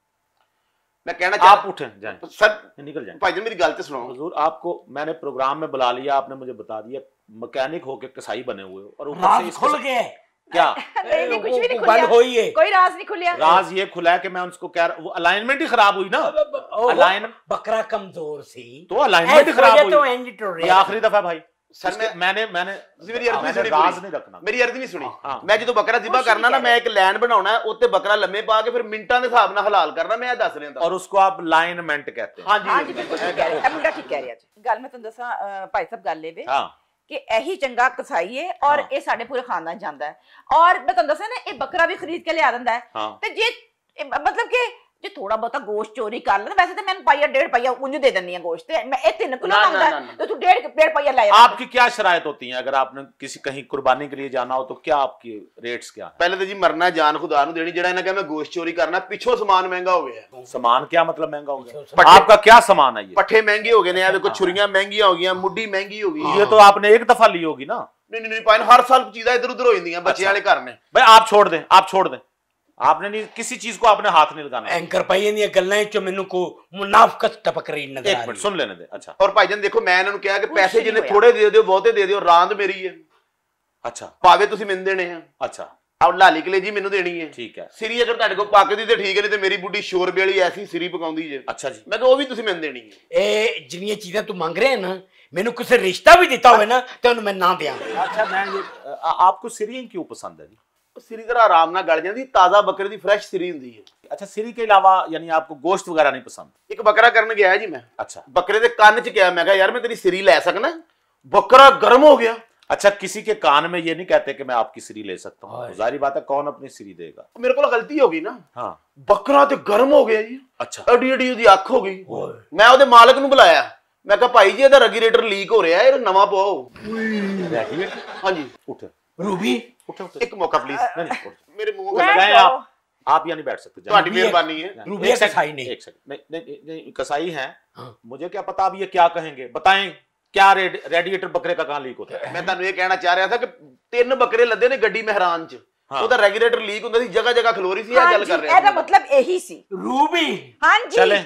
ਮੈਂ ਕਹਿਣਾ आप उठे जाएं ਸਰ निकल जाएं ਭਾਈ जी मेरी ਗੱਲ ਤੇ ਸੁਣੋ हुजूर आपको मैंने प्रोग्राम में बुला लिया, आपने मुझे बता दिया मैकेनिक होके कसाई बने हुए हो और ऊपर से राज इसके खुल साथ- गया क्या नहीं नहीं कुछ भी नहीं वो गल खुलिया होई है कोई राज नहीं खुलिया राज ये खुला है कि मैं उसको कह रहा वो अलाइनमेंट ही खराब हुई ना अलाइन बकरा कमजोर सी तो अलाइनमेंट ही खराब तो हुई एंड टू ये आखिरी दफा भाई सर इसके- मैंने मैंने ਤੁਸੀਂ ਮੇਰੀ ਅਰਜ਼ੀ मैंने ਸੁਣੀ राज ਪੂਰੀ। नहीं रखना ਮੇਰੀ ਅਰਜ਼ੀ ਨਹੀਂ ਸੁਣੀ ਹਾਂ। ਮੈਂ ਜਦੋਂ ਬੱਕਰਾ ਜ਼ਿਬਾ ਕੁਛ ਕਰਨਾ ਨਾ ਨਹੀਂ ਮੈਂ ਇੱਕ ਲਾਈਨ ਬਣਾਉਣਾ ਉੱਤੇ ਬੱਕਰਾ ਲੰਮੇ ਪਾ ਕੇ ਫਿਰ ਮਿੰਟਾਂ ਦੇ ਹਿਸਾਬ ਨਾਲ ਹਲਾਲ ਕਰਨਾ ਮੈਂ ਇਹ ਦੱਸ ਰਿਹਾ ਤਾਂ और उसको आप लाइनमेंट कहते हैं हाँ जी ਹਾਂਜੀ बिल्कुल ठीक कह रहे हैं मुंडा ठीक कह रहा जी गल मैं तुम दसा भाई साहब गल ये हाँ कि यही चंगा कसाई है और हाँ। ये साडे पूरे खानदान जांदा है और मैं तुम दसा ना ये बकरा भी खरीद के लिया दिंदा है हाँ ਤੇ ਜੇ ਮਤਲਬ ਕਿ ਜੇ ਥੋੜਾ ਬਹੁਤਾ ਗੋਸ਼ਤ ਚੋਰੀ ਕਰ ਲੈਂਦਾ ਵੈਸੇ ਤਾਂ ਮੈਨੂੰ ਪਾਈਆ ਡੇਢ ਪਾਈਆ ਉਂਝ ਦੇ ਦਿੰਨੀ ਆ ਗੋਸ਼ਤ ਤੇ ਮੈਂ ਇਹ 3 ਕਿਲੋ ਨਾ, ਨਾ, ਮੰਗਦਾ ਨਾ, ਨਾ। ਤੇ ਤੂੰ ਡੇਢ ਪਾਈਆ ਲੈ ਜਾ आपकी क्या शरायत होती हैं अगर आपने किसी कहीं कुर्बानी के लिए जाना हो तो क्या आपकी रेट्स क्या है? ਪਹਿਲੇ ਤਾਂ ਜੀ ਮਰਨਾ ਜਾਨ ਖੁਦਾ ਨੂੰ ਦੇਣੀ ਜਿਹੜਾ ਇਹਨਾਂ ਕਹਿੰਦਾ ਮੈਂ ਗੋਸ਼ਤ ਚੋਰੀ ਕਰਨਾ ਪਿੱਛੋਂ ਸਮਾਨ ਮਹਿੰਗਾ ਹੋ ਗਿਆ सामान क्या मतलब महंगा हो गया पट्टे- आपका क्या सामान है ये ਪੱਠੇ ਮਹਿੰਗੇ ਹੋ ਗਏ ਨੇ ਆ ਵੇਖੋ ਛੁਰੀਆਂ ਮਹਿੰਗੀਆਂ ਹੋ ਗਈਆਂ ਮੁੱਢੀ ਮਹਿੰਗੀ ਹੋ ਗਈ ये तो आपने एक दफा ली होगी ना ਨਹੀਂ ਨਹੀਂ ਪਾਇਨ ਹਰ ਸਾਲ ਚੀਜ਼ਾਂ ਇੱਧਰ ਉੱਧਰ ਹੋ ਜਾਂਦੀਆਂ ਬੱਚਿਆਂ ਵਾਲੇ ਘਰ ਨੇ भाई आप छोड़ दें आपने नहीं किसी चीज को आपने हाथ नहीं लगाना एंकर पाई ਦੀਆਂ ਗੱਲਾਂ ਵਿੱਚੋਂ ਮੈਨੂੰ ਕੋ ਮੁਨਾਫਕਤ ਟਪਕ ਰਹੀ ਨਜ਼ਰ एक आ मिनट रही सुन लेने दे अच्छा ਔਰ ਭਾਈਜਾਨ ਦੇਖੋ ਮੈਂ ਇਹਨਾਂ ਨੂੰ ਕਿਹਾ ਕਿ ਕੁਛ ਪੈਸੇ ਨਹੀਂ ਜਿੰਨੇ ਹੋਇਆ। ਥੋੜੇ ਦੇ ਦਿਓ ਬਹੁਤੇ ਦੇ ਦਿਓ ਰਾਂਦ ਮੇਰੀ ਹੈ अच्छा ਭਾਵੇਂ ਤੁਸੀਂ ਮੈਨੂੰ ਦੇਣੇ ਆ अच्छा ਆਹ ਲਾਲੀ ਕਲੇ ਜੀ ਮੈਨੂੰ ਦੇਣੀ ਹੈ ठीक है ਸਿਰੀ ਅਗਰ ਤੁਹਾਡੇ ਕੋਲ ਪੱਕਦੀ ਤੇ ਠੀਕ ਹੈ ਨਹੀਂ ਤੇ ਮੇਰੀ ਬੁੱਢੀ ਸ਼ੋਰਬੇ ਵਾਲੀ ਐਸੀ ਸਿਰੀ ਪਕਾਉਂਦੀ ਜੇ अच्छा जी ਮੈਂ ਕਿਹਾ ਉਹ ਵੀ ਤੁਸੀਂ ਮੈਨੂੰ ਦੇਣੀ ਹੈ ਇਹ ਜਿੰਨੀਆਂ ਚੀਜ਼ਾਂ ਤੂੰ ਮੰਗ ਰਿਹਾ ਨਾ ਮੈਨੂੰ ਕਿਸੇ ਰਿਸ਼ਤਾ ਵੀ ਦਿੱਤਾ ਹੋਵੇ ਨਾ ਤੇ ਉਹਨੂੰ ਮੈਂ ਨਾ ਦਿਆਂ अच्छा मैं ये आपको सीरियन क्यों पसंद है जी ਉਹ ਸਿਰੀ ਤਰ੍ਹਾਂ ਆਰਾਮ ਨਾਲ ਗਲ ਜਾਂਦੀ ਤਾਜ਼ਾ ਬੱਕਰੇ ਦੀ ਫਰੈਸ਼ ਸਿਰੀ ਹੁੰਦੀ ਹੈ अच्छा सीरी के अलावा यानी आपको गोश्त वगैरह नहीं पसंद ਇੱਕ ਬੱਕਰਾ ਕਰਨ ਗਿਆ ਜੀ ਮੈਂ अच्छा ਬੱਕਰੇ ਦੇ ਕੰਨ 'ਚ ਕਿਹਾ ਮੈਂ ਕਿਹਾ ਯਾਰ ਮੈਂ ਤੇਰੀ ਸਿਰੀ ਲੈ ਸਕਣਾ ਬੱਕਰਾ ਗਰਮ ਹੋ ਗਿਆ अच्छा किसी के कान में ये नहीं कहते कि मैं आपकी सीरी ले सकता हूँ हाँ। तो जाहिर बात है कौन अपनी सीरी देगा ਮੇਰੇ ਕੋਲ ਗਲਤੀ ਹੋ ਗਈ ਨਾ हाँ ਬੱਕਰਾ ਤੇ ਗਰਮ ਹੋ ਗਿਆ ਜੀ अच्छा ਐਡੀ ਐਡੀ ਉਹਦੀ ਅੱਖ ਹੋ ਗਈ ਮੈਂ ਉਹਦੇ ਮਾਲਕ ਨੂੰ ਬੁਲਾਇਆ ਮੈਂ ਕਿਹਾ ਭਾਈ ਜੀ ਇਹਦਾ ਰੈਗੂਲੇਟਰ ਲੀਕ ਹੋ ਰਿਹਾ ਇਹ ਨਵਾਂ ਪਵਾਓ ਹਾਂਜੀ उठे रूबी उठे उठे ਇੱਕ ਮੌਕਾ ਪਲੀਜ਼ नहीं, नहीं, उठे। ਮੇਰੇ ਮੂੰਹ बैठ लगाएं जाओ। आप यहाँ नहीं बैठ सकते जाएं। ਤੁਹਾਡੀ ਮਿਹਰਬਾਨੀ ਹੈ जाएं। रूबी एक सेकंड, कसाई नहीं। एक सेकंड नहीं नहीं नहीं कसाई हैं हाँ। मुझे क्या पता अब ये क्या कहेंगे बताएं क्या रेडिएटर बकरे का कहाँ लीक होता है ਮੈਂ ਤੁਹਾਨੂੰ ਇਹ ਕਹਿਣਾ ਚਾਹ ਰਿਹਾ ਸੀ ਕਿ 3 ਬੱਕਰੇ ਲੱਦੇ ਨੇ ਗੱਡੀ ਮਹਿਰਾਨ 'ਚ ਹਾਂ। ਉਹਦਾ ਰੈਗੂਲੇਟਰ ਲੀਕ ਹੁੰਦਾ ਸੀ ਜਗ੍ਹਾ ਜਗ੍ਹਾ ਖਲੋਰੀ ਸੀ ਇਹ हाँ ਗੱਲ जी ਕਰ ਰਿਹਾ ਇਹਦਾ ਸੀ ਮਤਲਬ ਇਹੀ ਸੀ रूबी हाँ जी चले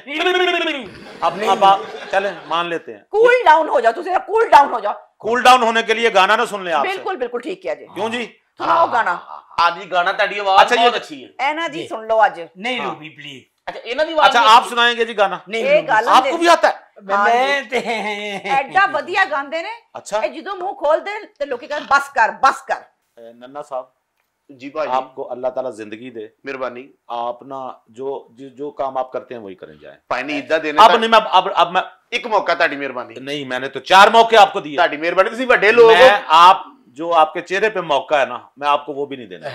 अब आप चले मान लेते हैं कूल डाउन हो जाओ तुझे कूल डाउन हो जाओ कूल डाउन होने के लिए गाना ना सुन ले आपसे बिल्कुल बिल्कुल ठीक किया जी क्यों जी सुनाओ गाना ਅੱਜ ਹੀ ਗਾਣਾ ਤੁਹਾਡੀ ਆਵਾਜ਼ ਅੱਛਾ, ਬਹੁਤ ਇਹ- ਅੱਛੀ ਹੈ ऐना जी जी। सुन लो आज नहीं हाँ। रूबी प्लीज ਅੱਛਾ ਇਹਨਾਂ ਦੀ ਆਵਾਜ਼ अच्छा ਵੀ आप ਅੱਛੀ सुनाएंगे जी गाना नहीं ਇਹ रूबी। ਗੱਲ आपको भी आता है मैं ते ਐਡਾ ਵਧੀਆ ਗਾਉਂਦੇ ਨੇ अच्छा ਇਹ ਜਦੋਂ ਮੂੰਹ ਖੋਲਦੇ ਨੇ ਤੇ ਲੋਕੀ ਕਹਿੰਦੇ ਬਸ ਕਰ नन्ना साहब ਹੈ। ਜੀ ਭਾਜੀ आपको अल्लाह ताला जिंदगी दे ਮਿਹਰਬਾਨੀ आप ना जो काम आप करते हैं वही करें जाए ਭਾਈ ਨੇ ਇਦਾਂ ਦੇਣੇ अब नहीं मैं अब मैं ਇੱਕ ਮੌਕਾ ਤੁਹਾਡੀ ਮਿਹਰਬਾਨੀ नहीं मैंने तो 4 मौके आपको दिए ਤੁਹਾਡੀ ਮਿਹਰਬਾਨੀ ਤੁਸੀਂ ਵੱਡੇ ਲੋਕ ਹੋ मैं आप जो आपके चेहरे पे मौका है ना मैं आपको वो भी नहीं देना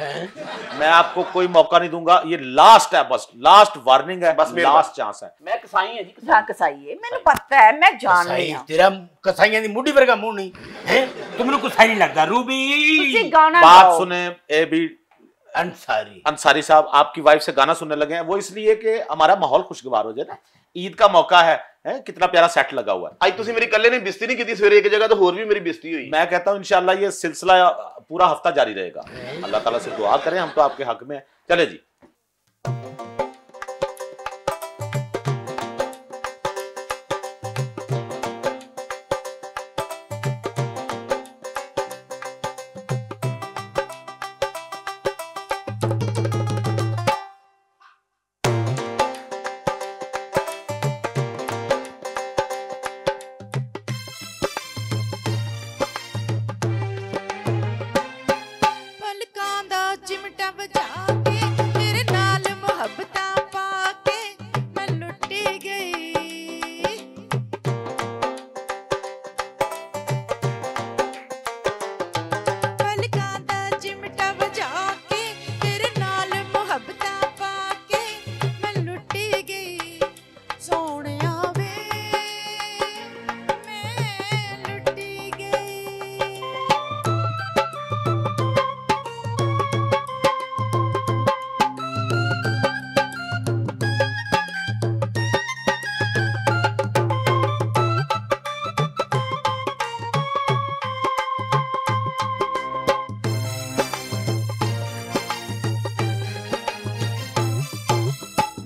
मैं आपको कोई मौका नहीं दूंगा ये लास्ट है बस लास्ट वार्निंग है बस बस मेरे लास्ट चांस है ਮੈਂ ਕਸਾਈ ਹਾਂ ਜੀ ਜਾਂ ਕਸਾਈ ਹੈ ਮੈਨੂੰ ਪਤਾ ਹੈ ਮੈਂ ਜਾਣ कसाई ਰਹੀ ਹਾਂ तेरा कसाईयां दी मुड्ढी वर्गा मुंह नहीं है तुम मेनू कसाई नहीं लगता रूबी ਤੁਸੀਂ ਗਾਣਾ बात गाओ सुने ए बी अंसारी अंसारी साहब आपकी वाइफ से गाना सुनने लगे हैं वो इसलिए कि हमारा माहौल खुशगवार हो जाए ना ईद का मौका है है कितना प्यारा सेट लगा हुआ है। आज तुसी मेरी कल्ले ने बेइज्जती नहीं की सवेरे एक जगह तो होर भी मेरी बेइज्जती हुई। मैं कहता हूं इंशाल्लाह ये सिलसिला पूरा हफ्ता जारी रहेगा। अल्लाह ताला से दुआ करें, हम तो आपके हक में हैं। चले जी। ਪਲਕਾਂ ਦਾ ਚਿਮਟਾ ਵਜਾ ਕੇ ਤੇਰੇ ਨਾਲ ਮੁਹੱਬਤਾਂ ਪਾ ਕੇ ਮੈਂ ਲੁੱਟੀ ਗਈ। ਪਲਕਾਂ ਦਾ ਚਿਮਟਾ ਵਜਾ ਕੇ ਤੇਰੇ ਨਾਲ ਮੁਹੱਬਤਾਂ ਪਾ ਕੇ ਮੈਂ ਲੁੱਟੀ ਗਈ। ਸੋਹਣਿਆ ਵੇ ਮੈਂ ਲੁੱਟੀ ਗਈ।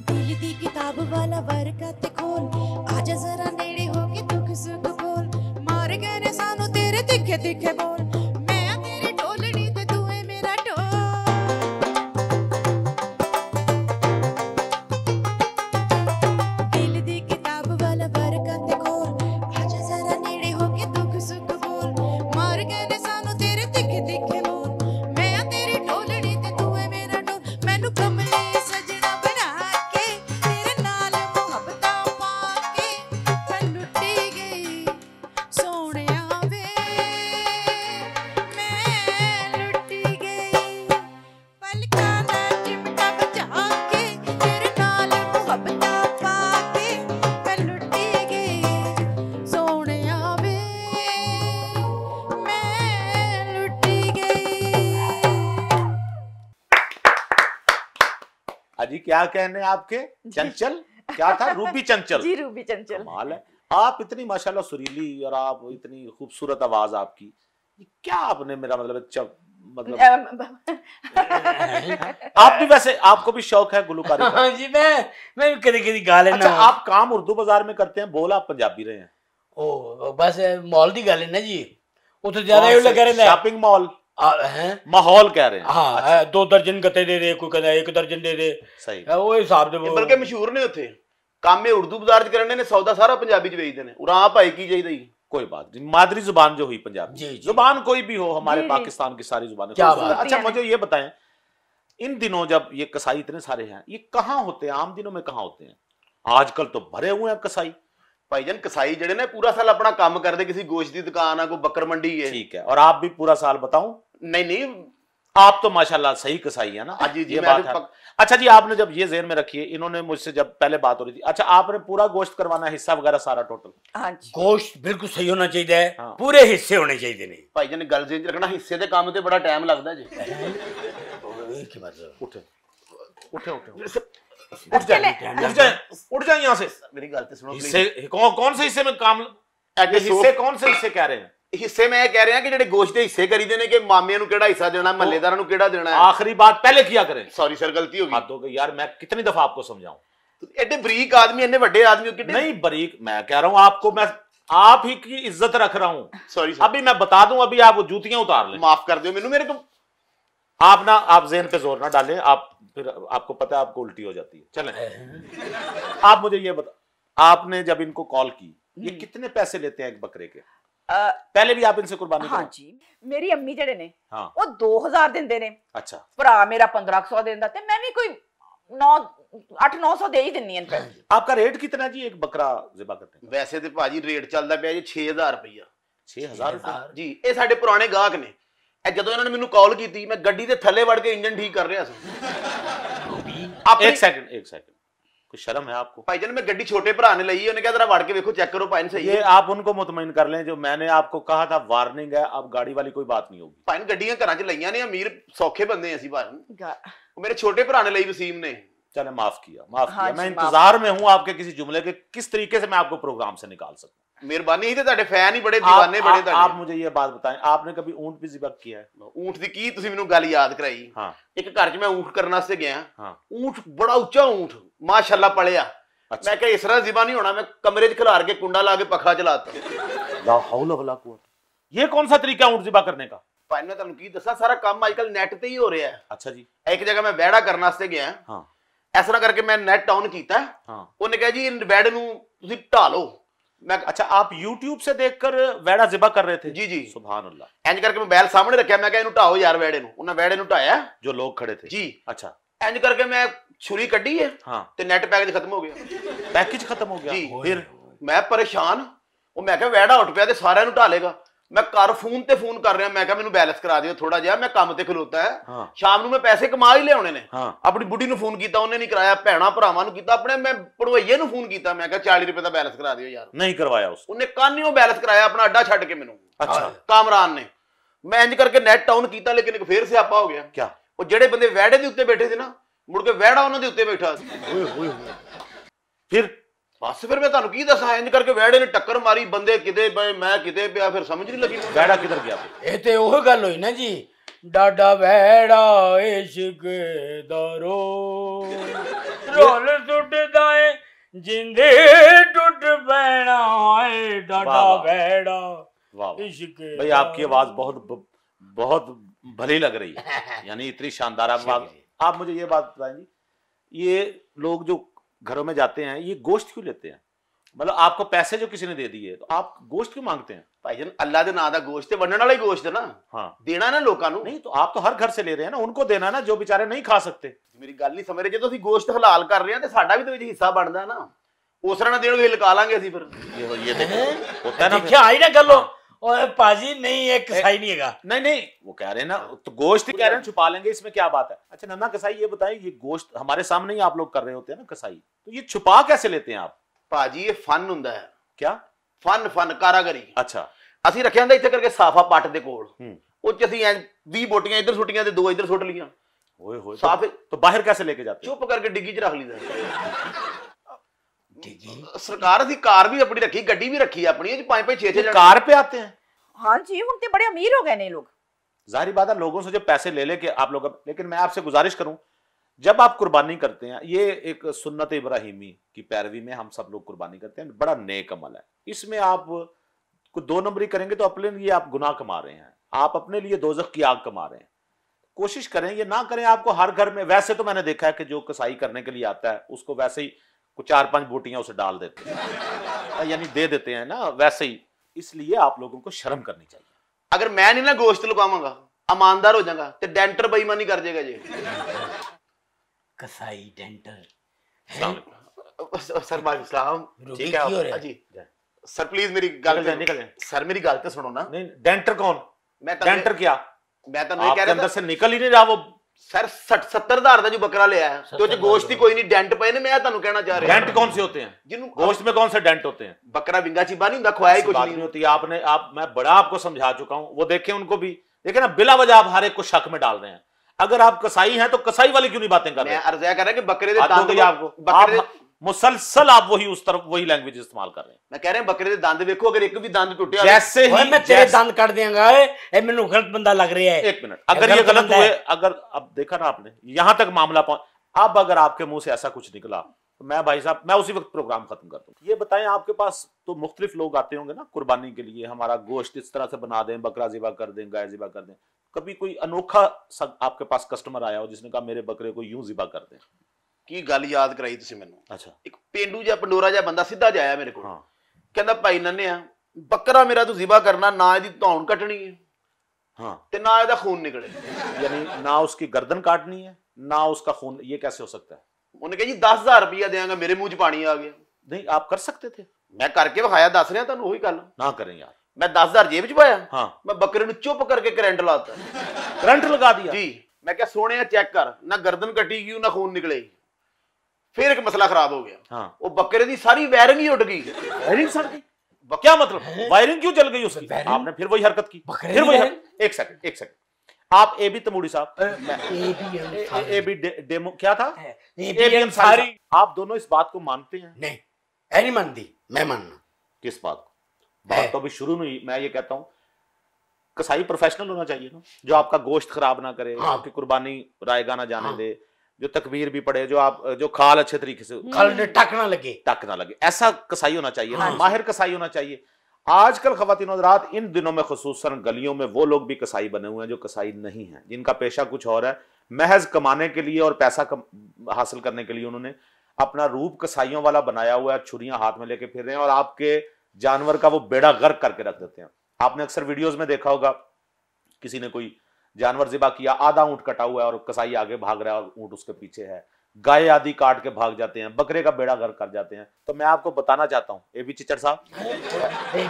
दिल दी किताब वाला वर्का ते खोल आजा जरा नेड़े होके दुख सुख बोल मार गए ने सानू तेरे तिखे तिखे बोल मैं आ तेरी ढोलनी ते तू है मेरा ढोल। दिल दी किताब वाला वर्का ते खोल आजा जरा नेड़े होके दुख सुख बोल मार गए ने सानू तेरे तिखे तिखे बोल मैं आ तेरी ढोलनी ते तू है मेरा ढोल। मैनू कमली सजना बना के तेरे नाल मुहब्बतां पा के मैं लुट्टी गई। सोहणिया वे मैं लुट्टी गई। पलकां दा चिमटा बजा के तेरे नाल मुहब्बतां पा के मैं लुट्टी गई। सोहणिया वे मैं लुट्टी गई। अजी क्या कहने आपके? चंचल क्या था? रूबी चंचल। जी रूबी चंचल। कमाल है। आप इतनी माशाल्लाह सुरीली और आप इतनी खूबसूरत आवाज आपकी, ये क्या आपने मेरा मतलब मतलब आप भी वैसे आपको भी शौक है गुलकारी का? हाँ जी, मैं कभी कभी गा लेना। अच्छा, आप काम उर्दू बाजार में करते हैं, बोल आप पंजाबी रहे हैं। ओ बस मॉल दी गल है ना जी, उतो ज्यादा ये लगा रहता है। शॉपिंग मॉल हैं, माहौल कह रहे हैं। हाँ 2 दर्जन गते दे दे, कोई कहता 1 दर्जन दे दे, सही। वो हिसाब दे। बल्कि मशहूर ने उत्थे काम में उर्दू बाजार च करने ने, सौदा सारा पंजाबी च बेचदे ने। और आप भाई की चाहिए कोई बात नहीं, मादरी जुबान जो हुई पंजाबी, जी, जी। जुबान कोई भी हो, हमारे जी, जी। पाकिस्तान की सारी जुबानें। क्या कोई- बात। अच्छा मुझे ये बताएं, इन दिनों जब ये कसाई इतने सारे हैं, ये कहाँ होते हैं? आम दिनों में कहाँ होते हैं? आजकल तो भरे हुए हैं कसाई। भाईजान कसाई जड़े ने पूरा साल अपना काम करते, किसी गोश्त की दुकान है, कोई बकर मंडी है। ठीक है, और आप भी पूरा साल बताऊं? नहीं नहीं, आप तो माशाल्लाह सही कसाई है ना। जी, जी, ये मैं बात तो है। पक- अच्छा जी, आपने जब ये ज़हन में रखी है, इन्होंने मुझसे जब पहले बात हो रही थी, अच्छा आपने पूरा गोश्त करवाना, हिस्सा वगैरह सारा टोटल? हाँ जी। गोश्त बिल्कुल सही होना चाहिए है, हाँ। पूरे हिस्से होने चाहिए नहीं। भाईजान गल जेंज रखना, हिस्से के काम ते बड़ा टाइम लगता जी। की बात है। उठे उठे उठे अब चले। उठ जाए यहाँ से। मेरी गल ते सुनो हिस्से प्लीज। कौन से हिस्से में काम? एडे हिस्से कौन से हिस्से कह रहे हैं? हिस्से मैं कह रहा कि जेडे गोश्त के हिस्से करीदे ने कि मामियां नु केड़ा हिस्सा देना, महल्लेदारां नु केड़ा देना है। आखिरी बात पहले किया करें। सॉरी सर, गलती हो गई। हाथ हो गई यार, मैं कितनी दफा आपको समझाऊं। एडे बरीक आदमी, इतने बड़े आदमी कितने? नहीं बरीक, मैं कह रहा हूं आपको, मैं आप ही की इज्जत रख रहा हूं। सॉरी सर, अभी मैं बता दूं, अभी आप जूतियां उतार लें। माफ कर दो मेनू, मेरे को आप ज़हन पे जोर ना डालें, आप फिर आपको पता है आपको उल्टी हो जाती है। चलें, आप मुझे ये बता, आपने जब इनको कॉल की, ये कितने पैसे लेते हैं एक बकरे के? पहले भी आप इनसे कुर्बानी हाँ करो? जी, मेरी अम्मी जेडे ने हाँ। वो 2000 ਦਿੰਦੇ ਨੇ। अच्छा, ਭਰਾ ਮੇਰਾ 1500 ਦਿੰਦਾ ਤੇ मैं भी कोई 8-900 दे ही दिन्नी इन पे। आपका रेट कितना है जी एक बकरा ज़िबा करने का? वैसे तो भाजी रेट चलता पिया जी 6000 रुपया। 6000 रुपये? जी, ये साडे पुराने गाहक ने। ਇਹ ਜਦੋਂ ਇਹਨਾਂ ਨੇ ਮੈਨੂੰ ਕਾਲ ਕੀਤੀ, ਮੈਂ ਗੱਡੀ ਦੇ ਥੱਲੇ ਵੜ ਕੇ ਇੰਜਨ ठीक कर रहा ਸੀ। एक सेकंड, कुछ शर्म है आपको? भाईजान मैं गड्डी छोटे भरा ने ली है, उन्हें कहा जरा वड़ के देखो, चेक करो भाई सही ये है। आप उनको मुतमईन कर लें, जो मैंने आपको कहा था वार्निंग है, अब गाड़ी वाली कोई बात नहीं होगी। भाई गड्डियां घर च लईयां ने, अमीर सौखे बंदे हैं ਅਸੀਂ ਭਾਜੀ। गा- ਉਹ ਮੇਰੇ ਛੋਟੇ ਭਰਾ ਨੇ ਲਈ ਵਸੀਮ ਨੇ, चले माफ किया, माफ हाँ किया। जी, मैं माफ। इंतजार में हूं आपके किसी जुमले के, किस तरीके से मैं आपको प्रोग्राम से निकाल सकूं। मेहरबानी ही ते फैन ही बड़े दीवाने बड़े आप मुझे ये बात बताएं, आपने कभी ऊंट भी ज़िबा किया है? ऊंट दी की तुसी मैनू गल याद कराई। हाँ एक घर च मैं ऊंट करने वास्ते गया। हाँ ऊंट बड़ा उच्चा ऊंट माशाल्लाह पलिया। अच्छा। मैं क्या इस तरह ज़िबा नहीं होना, मैं कमरे च खिलार के कुंडा ला के पखा चलाता। ला हौला वला कुव्वत। ये कौन सा तरीका है ऊंट ज़िबा करने का? भाई मैं तुहानू की दसा, सारा काम आजकल नेट ते ही हो रहा है। अच्छा जी। एक जगह मैं वहड़ा करने वास्ते गया। हाँ इस तरह करके मैं नेट ऑन किया। हाँ। उन्हें कहा जी इन वहड़े नू तुसी ढा लो। मैं अच्छा, आप YouTube से देखकर वैड़ा ज़िबा कर रहे थे? जी जी। सुभान अल्लाह। इंज करके मोबाइल सामने रखा, मैं कहा इनू ढाओ यार वहड़े नू। उन्हें वहड़े नू ढाया जो लोग खड़े थे जी। अच्छा। इंज करके मैं छुरी कड्डी है हाँ, ते नेट पैकेज खत्म हो गया। पैकेज खत्म हो गया जी। फिर? मैं परेशान। वो मैं कहा वहड़ा उठ पिया ते सारिਆਂ ਨੂੰ ਢਾ ਲੇਗਾ। मैं घर फोन ते फोन कर रहा, मैं कहा मैनू बैलेंस करा दियो थोड़ा जिहा, मैं काम ते खलोता है। हाँ। शाम ਨੂੰ मैं पैसे कमा ही लियाने ने। हाँ। अपनी बुढ़ी ਨੂੰ फोन किया, उन्हें नहीं कराया। भैणा भरावां ਨੂੰ ਕੀਤਾ, अपने मैं पढ़वाइए ਨੂੰ फोन किया, मैं कहा 40 रुपए का बैलेंस करा दियो यार। नहीं करवाया उसको? उन्हें कानियों बैलेंस कराया अपना अड्डा छड़ के मैनू। अच्छा। कामरान ने। मैं इंज करके नेट ऑन किया, लेकिन एक फिर स्यापा हो गया। क्या? वो जेड़े बंदे वहड़े दे उत्ते बैठे थे ना, मुड़ के वहड़ा उन्हां दे उत्ते बैठा सी। फिर? बस फिर मैं तुहानू की दसा, इंज करके वहड़े ने टक्कर मारी, बंदे किते पे मैं किते पिया, फिर समझ नहीं लगी। वैड़ा किधर गया फिर? ਇਹ ਤੇ ਉਹ ਗੱਲ ਹੋਈ ਨਾ ਜੀ, ਡਾਡਾ ਵਹਿੜਾ ਇਸ਼ਕ ਦਾਰੋ ਰੋਲ ਟੁੱਟਦਾ ਏ ਜਿੰਦੇ ਟੁੱਟ ਪੈਣਾ ਏ ਡਾਡਾ वाह, वाह। ਵਹਿੜਾ वाह वाह। इश्क भाई आपकी आवाज बहुत भली लग रही है, यानी इतनी शानदार आवाज। आप मुझे ये बात बताएंगे, ये लोग जो घरों में जाते हैं ये गोश्त क्यों लेते हैं? मतलब आपको पैसे जो किसी ने दे दिए तो आप गोश्त क्यों मांगते हैं? भाईजान अल्लाह दे नाम दा गोश्त ते वंडण वाला ही गोश्त है ना। हाँ। देना ना लोकां नू। नहीं तो आप तो हर घर से ले रहे हैं ना, उनको देना ना जो बेचारे नहीं खा सकते। मेरी गल नहीं समझ रहे, जे तुसीं गोश्त हलाल कर रहे हैं ते साडा भी तो विच हिस्सा बनदा है ना। उस तरह ना देण वे लगा लांगे ਅਸੀਂ ਫਿਰ। ये देखो होता है ना। ਦੇਖਿਆ ਆਈ ਨਾ ਗੱਲੋਂ, ਓਏ पाजी नहीं एक कसाई नहीं हैगा। नहीं नहीं, वो कह रहे हैं ना, तो गोश्त ही कह रहे हैं, छुपा लेंगे, इसमें क्या बात है? अच्छा नन्ना कसाई ये बताएं, ये गोश्त हमारे सामने ही आप लोग कर रहे होते हैं ना कसाई, तो ये छुपा कैसे लेते हैं आप? ਭਾਜੀ ਇਹ ਫਨ ਹੁੰਦਾ ਹੈ। क्या? ਫਨ ਕਾਰਾਗਰੀ। अच्छा। ਅਸੀਂ ਰੱਖਿਆ ਹੁੰਦਾ ਇੱਥੇ ਕਰਕੇ ਸਾਫਾ ਪੱਟ ਦੇ ਕੋਲ। हम्म। ਉਹ ਚ ਅਸੀਂ 20 ਬੋਟੀਆਂ ਇੱਧਰ ਸੁੱਟੀਆਂ ਤੇ 2 ਇੱਧਰ ਸੁੱਟ ਲੀਆਂ। ओए होए, साफ तो बाहर कैसे लेके जाते हैं? ਚੁੱਪ ਕਰਕੇ ਡਿੱਗੀ ਚ ਰੱਖ ਲਈਦਾ। ਸਰਕਾਰ ਅਸੀਂ ਕਾਰ ਵੀ ਆਪਣੀ ਰੱਖੀ, ਗੱਡੀ ਵੀ ਰੱਖੀ ਆਪਣੀ, ਇਹ ਚ 5-5 6-6 ये कार पे आते हैं? हाँ जी, हुण ते बड़े अमीर हो गए ने लोग। जाहिर बात है लोगों से जो पैसे ले लेके आप लोग, लेकिन मैं आपसे गुजारिश करूं, जब आप कुर्बानी करते हैं, ये एक सुन्नत इब्राहिमी की पैरवी में हम सब लोग कुर्बानी करते हैं, बड़ा नेक अमल है। इसमें आप को 2 नंबरी करेंगे तो अपने लिए आप गुनाह कमा रहे हैं, आप अपने लिए दोजख की आग कमा रहे हैं। कोशिश करें ये ना करें। आपको हर घर में, वैसे तो मैंने देखा है कि जो कसाई करने के लिए आता है उसको वैसे ही कुछ 4-5 बूटियां उसे डाल देते हैं, यानी दे देते हैं ना वैसे ही। इसलिए आप लोगों को शर्म करनी चाहिए। अगर मैं नहीं ना गोश्त लुकावांगा, ईमानदार हो जाऊंगा, तो डेंटर बेईमानी कर जाएगा जी। कसाई डेंटर सर वालेकुम सलाम। रुकी ठीक है क्यों रे? जी सर प्लीज मेरी गल निकल जाए। सर मेरी गल तो सुनो ना। नहीं, डेंटर कौन? मैं डेंटर क्या? मैं तो नहीं कह आपके अंदर रहा से निकल ही नहीं रहा वो। सर 60-70 हज़ार का जो बकरा लिया है तो गोश्त ही कोई नहीं, डेंट पे ने। मैं तुहानू कहना चाह रहा डेंट कौन से होते हैं? जिन्हों गोश्त में कौन से डेंट होते हैं? बकरा विंगा चिबा नहीं हुंदा, खुआया ही कुछ बात नहीं नहीं होती। आपने मैं बड़ा आपको समझा चुका हूं, वो देखें उनको भी। देखें ना, बिला वजह आप हर एक को शक में डाल रहे हैं। अगर आप कसाई हैं तो कसाई वाली क्यों नहीं बातें कर रहे मैं हैं? अर्ज़ कर रहा कि बकरे दे हद हो दंद गई आपको। बकरे आप मुसलसल आप वही उस तरफ वही लैंग्वेज इस्तेमाल कर रहे हैं। मैं कह रहा बकरे दे दंद देखो, अगर एक भी दंद टूटे जैसे ओए ही मैं तेरे दंद काट देंगा। ए मेनू गलत बंदा लग रहा है। 1 मिनट, अगर ये गलत हुए, अगर अब देखा ना आपने यहां तक मामला अब अगर आपके मुंह से ऐसा कुछ निकला तो मैं भाई साहब, मैं उसी वक्त प्रोग्राम खत्म कर दूं। ये बताएं, आपके पास तो मुख्तलिफ लोग आते होंगे ना कुर्बानी के लिए, हमारा गोश्त इस तरह से बना दें, बकरा ज़िबा कर दें, गाय ज़िबा कर दें। कभी कोई अनोखा आपके पास कस्टमर आया हो जिसने कहा मेरे बकरे को यूं ज़िबा कर दें? की गल याद कराई तुसी मैनू। अच्छा। एक पेंडू जिहा पंडोरा जिहा बंदा सीधा जाया मेरे को। हाँ। कहंदा भाई नन्ने आ बकरा मेरा तू ज़िबा करना, ना इहदी धौन कटनी है हाँ, ते ना इहदा खून निकले। यानी ना उसकी गर्दन काटनी है ना उसका खून, ये कैसे हो सकता है? उन्हें कहा जी 10,000 रुपया देंगा। मेरे मुंह च पानी आ गया। नहीं, आप कर सकते थे। मैं करके विखाया, दस रहा तुहानू वही गल। ना करें यार। मैं 10,000 जेब च पाया। हाँ। मैं बकरे नू चुप करके करंट लाता करंट लगा दिया जी। मैं क्या सोने चेक कर, ना गर्दन कटी गई ना खून निकले। फिर एक मसला खराब हो गया। हाँ। वो बकरे की सारी वायरिंग ही उड़ गई। वायरिंग सड़ गई? क्या मतलब? वायरिंग क्यों जल गई उसकी? आपने फिर वही हरकत की। बकरे फिर की वही वायरिंग? एक सेकंड आप ए बी तमूड़ी साहब, ए बी डेमो क्या था, ए बी अंसारी, आप दोनों इस बात को मानते हैं? नहीं, है नहीं मानती, मैं मानना। किस बात को? बात तो अभी शुरू नहीं। मैं ये कहता हूं कसाई प्रोफेशनल होना चाहिए ना, जो आपका गोश्त खराब ना करे, आपकी कुर्बानी रायगा ना जाने दे, जो तकबीर भी पढ़े, जो खाल अच्छे तरीके से खाल टक ना लगे, ऐसा कसाई होना चाहिए ना, माहिर कसाई होना चाहिए। आजकल खवातीन हज़रात, इन दिनों में खुसूसन गलियों में वो लोग भी कसाई बने हुए हैं जो कसाई नहीं हैं, जिनका पेशा कुछ और है। महज कमाने के लिए और पैसा हासिल करने के लिए उन्होंने अपना रूप कसाईयों वाला बनाया हुआ है, छुरियां हाथ में लेके फिर रहे हैं और आपके जानवर का वो बेड़ा गर्क करके रख देते हैं। आपने अक्सर वीडियोस में देखा होगा, किसी ने कोई जानवर ज़िबा किया, आधा ऊंट कटा हुआ है और कसाई आगे भाग रहा है और ऊंट उसके पीछे है, गाय आदि काट के भाग जाते हैं, बकरे का बेड़ा गर्क कर जाते हैं। तो मैं आपको बताना चाहता हूं, ए बी चिच्चड़ साहब, ए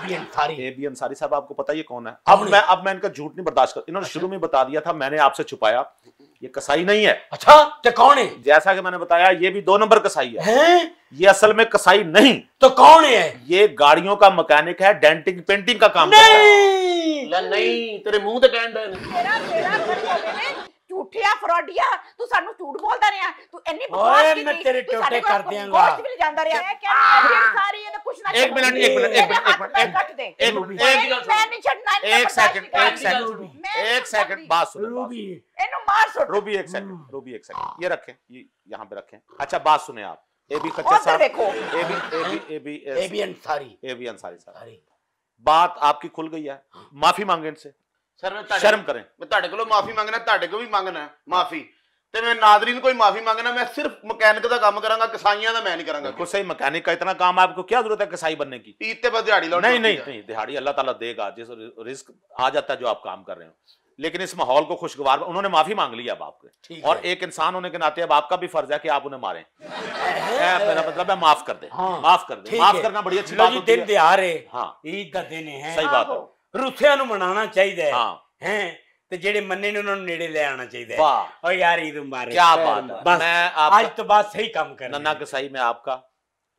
बी अंसारी साहब, आपको पता ये कौन है? अब मैं इनका झूठ नहीं बर्दाश्त कर, इन्होंने शुरू में बता दिया था, मैंने आपसे छुपाया, ये कसाई नहीं है। अच्छा, तो कौन है? जैसा कि मैंने बताया, ये भी 2 नंबर कसाई है। ये असल में कसाई नहीं, तो कौन है? ये गाड़ियों का मैकेनिक है, डेंटिंग पेंटिंग का काम करता है। नहीं, तेरे मुंह ते कहन दे झूठिया फ्रॉडिया, तू सानू झूठ बोलदा रहा, तू इन्नी ओए, बकवास की मैं तेरे टोटे कर दियांगा। गोश्त भी ले जांदा रहा है, क्या सारी ये तो कुछ ना। एक मिनट कट दे, मैं नहीं छड़ना। एक सेकंड बात सुनो रूबी, इन्नु मार सुट। रूबी एक सेकंड ये रखें, ये यहाँ पे रखें। अच्छा बात सुने आप, ए बी खच्चर साहब, ए बी अंसारी साहब, बात आपकी खुल गई है, माफी मांगे इनसे, शर्म करें। मैं ਤੁਹਾਡੇ ਕੋਲੋਂ ਮਾਫੀ ਮੰਗਣਾ, ਤੁਹਾਡੇ ਕੋਲ ਵੀ ਮੰਗਣਾ ਮਾਫੀ, ਤੇ मैं नादरीन कोई माफी मांगना, मैं सिर्फ मैकेनिक का काम करांगा, कसाईयां का मैं नहीं करांगा। बिल्कुल सही, मैकेनिक का इतना काम, आपको क्या जरूरत है कसाई बनने की? ईद पे बस दिहाड़ी लो। नहीं, दिहाड़ी अल्लाह ताला देगा, जिस रिस्क आ जाता है जो आप काम कर रहे हो, लेकिन इस माहौल को खुशगवार, उन्होंने माफी मांग ली अब आपके, और एक इंसान होने के नाते अब आपका भी फर्ज है कि आप उन्हें मारें। मेरा मतलब है माफ कर दे, माफ करना बड़ी अच्छी बात होती है। दिन दिहाड़ है, हाँ, ईद का दिन है, सही बात है, रुੱਸਿਆਂ ਨੂੰ ਮਨਾਉਣਾ ਚਾਹੀਦਾ ਹੈ। हाँ, हैं ਤੇ ਜਿਹੜੇ ਮੰਨੇ ਨੇ ਉਹਨਾਂ ਨੂੰ ਨੇੜੇ ਲੈ ਆਣਾ ਚਾਹੀਦਾ ਹੈ। वाह, ਓ ਯਾਰ ईद मुबारक, क्या बात है। बस मैं आज तो बात सही काम कर नन्ना कसाई में आपका,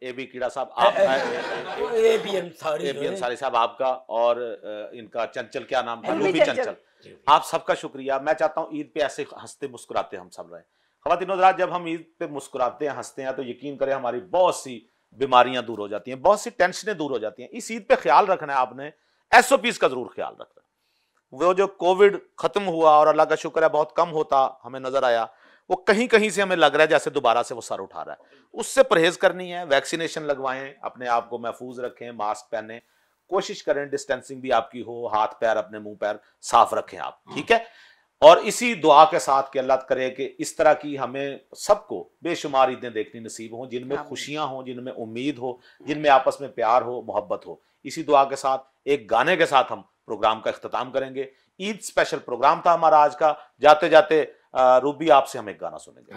ए बी कीड़ा साहब आपका, ए बी अंसारी साहब आपका, और इनका चंचल, क्या नाम था, रूबी चंचल, आप सबका शुक्रिया। मैं चाहता हूँ ईद पे ऐसे हंसते मुस्कुराते हम सब रहे। खवातीन हज़रात, जब हम ईद पे मुस्कुराते हैं, हंसते हैं, तो यकीन करें हमारी बहुत सी बीमारियां दूर हो जाती हैं, बहुत सी टेंशनें दूर हो जाती हैं। इस ईद पे ख्याल रखना है आपने, SOPs का जरूर ख्याल रखना है। वो जो कोविड खत्म हुआ और अल्लाह का शुक्र है बहुत कम होता हमें नजर आया, वो कहीं कहीं से हमें लग रहा है जैसे दोबारा से वो सर उठा रहा है। उससे परहेज करनी है, वैक्सीनेशन लगवाएं, अपने आप को महफूज रखें, मास्क पहने, कोशिश करें डिस्टेंसिंग भी आपकी हो, हाथ पैर अपने मुंह पैर साफ रखें आप, ठीक है। और इसी दुआ के साथ कि अल्लाह करे कि इस तरह की हमें सबको बेशुमार ईदें देखनी नसीब हो, जिनमें खुशियां हो, जिनमें उम्मीद हो, जिनमें आपस में प्यार हो, मोहब्बत हो। इसी दुआ के साथ एक गाने के साथ हम प्रोग्राम का इख्तिताम करेंगे। ईद स्पेशल प्रोग्राम था हमारा आज का। जाते जाते रूबी आपसे हम एक गाना सुनेंगे,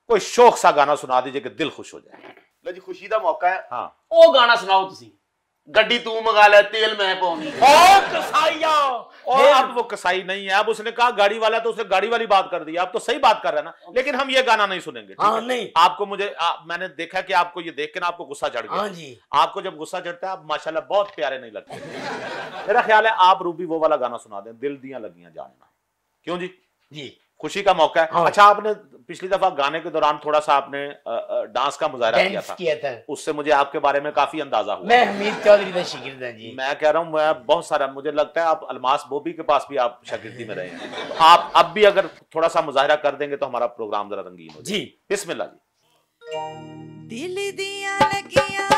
कोई शौक सा गाना सुना दीजिए कि दिल खुश हो जाए। लो जी, खुशी का मौका है। हाँ, वो गाना सुनाओ तुसी, गड्डी तू मंगा ले, तेल मैं पाऊंगी। और अब वो कसाई नहीं है, अब उसने कहा गाड़ी वाला, तो उसने गाड़ी वाली बात कर दी। आप तो सही बात कर रहे हैं ना, लेकिन हम ये गाना नहीं सुनेंगे। हाँ, नहीं, आपको मैंने देखा कि आपको ये देख के ना आपको गुस्सा चढ़ गया। हाँ जी, आपको जब गुस्सा चढ़ता है आप माशाल्लाह बहुत प्यारे नहीं लगते। मेरा ख्याल है आप रूबी वो वाला गाना सुना दें, दिल दियां लगियां जानना। क्यों जी? जी, खुशी का मौका है। हाँ। अच्छा, आपने पिछली दफा गाने के दौरान थोड़ा सा आपने डांस का मुजाहरा किया था, उससे मुझे आपके बारे में काफी अंदाजा हुआ। मैं हमीद चौधरी का शागिर्द हूं जी। मैं कह रहा हूं, मैं बहुत सारा, मुझे लगता है आप अलमास बोबी के पास भी आप शागिर्दी में रहे हैं, तो आप अब भी अगर थोड़ा सा मुजाहरा कर देंगे तो हमारा प्रोग्राम जरा रंगीन हो जी। बिस्मिल्लाह जी। दिल दियां लगियां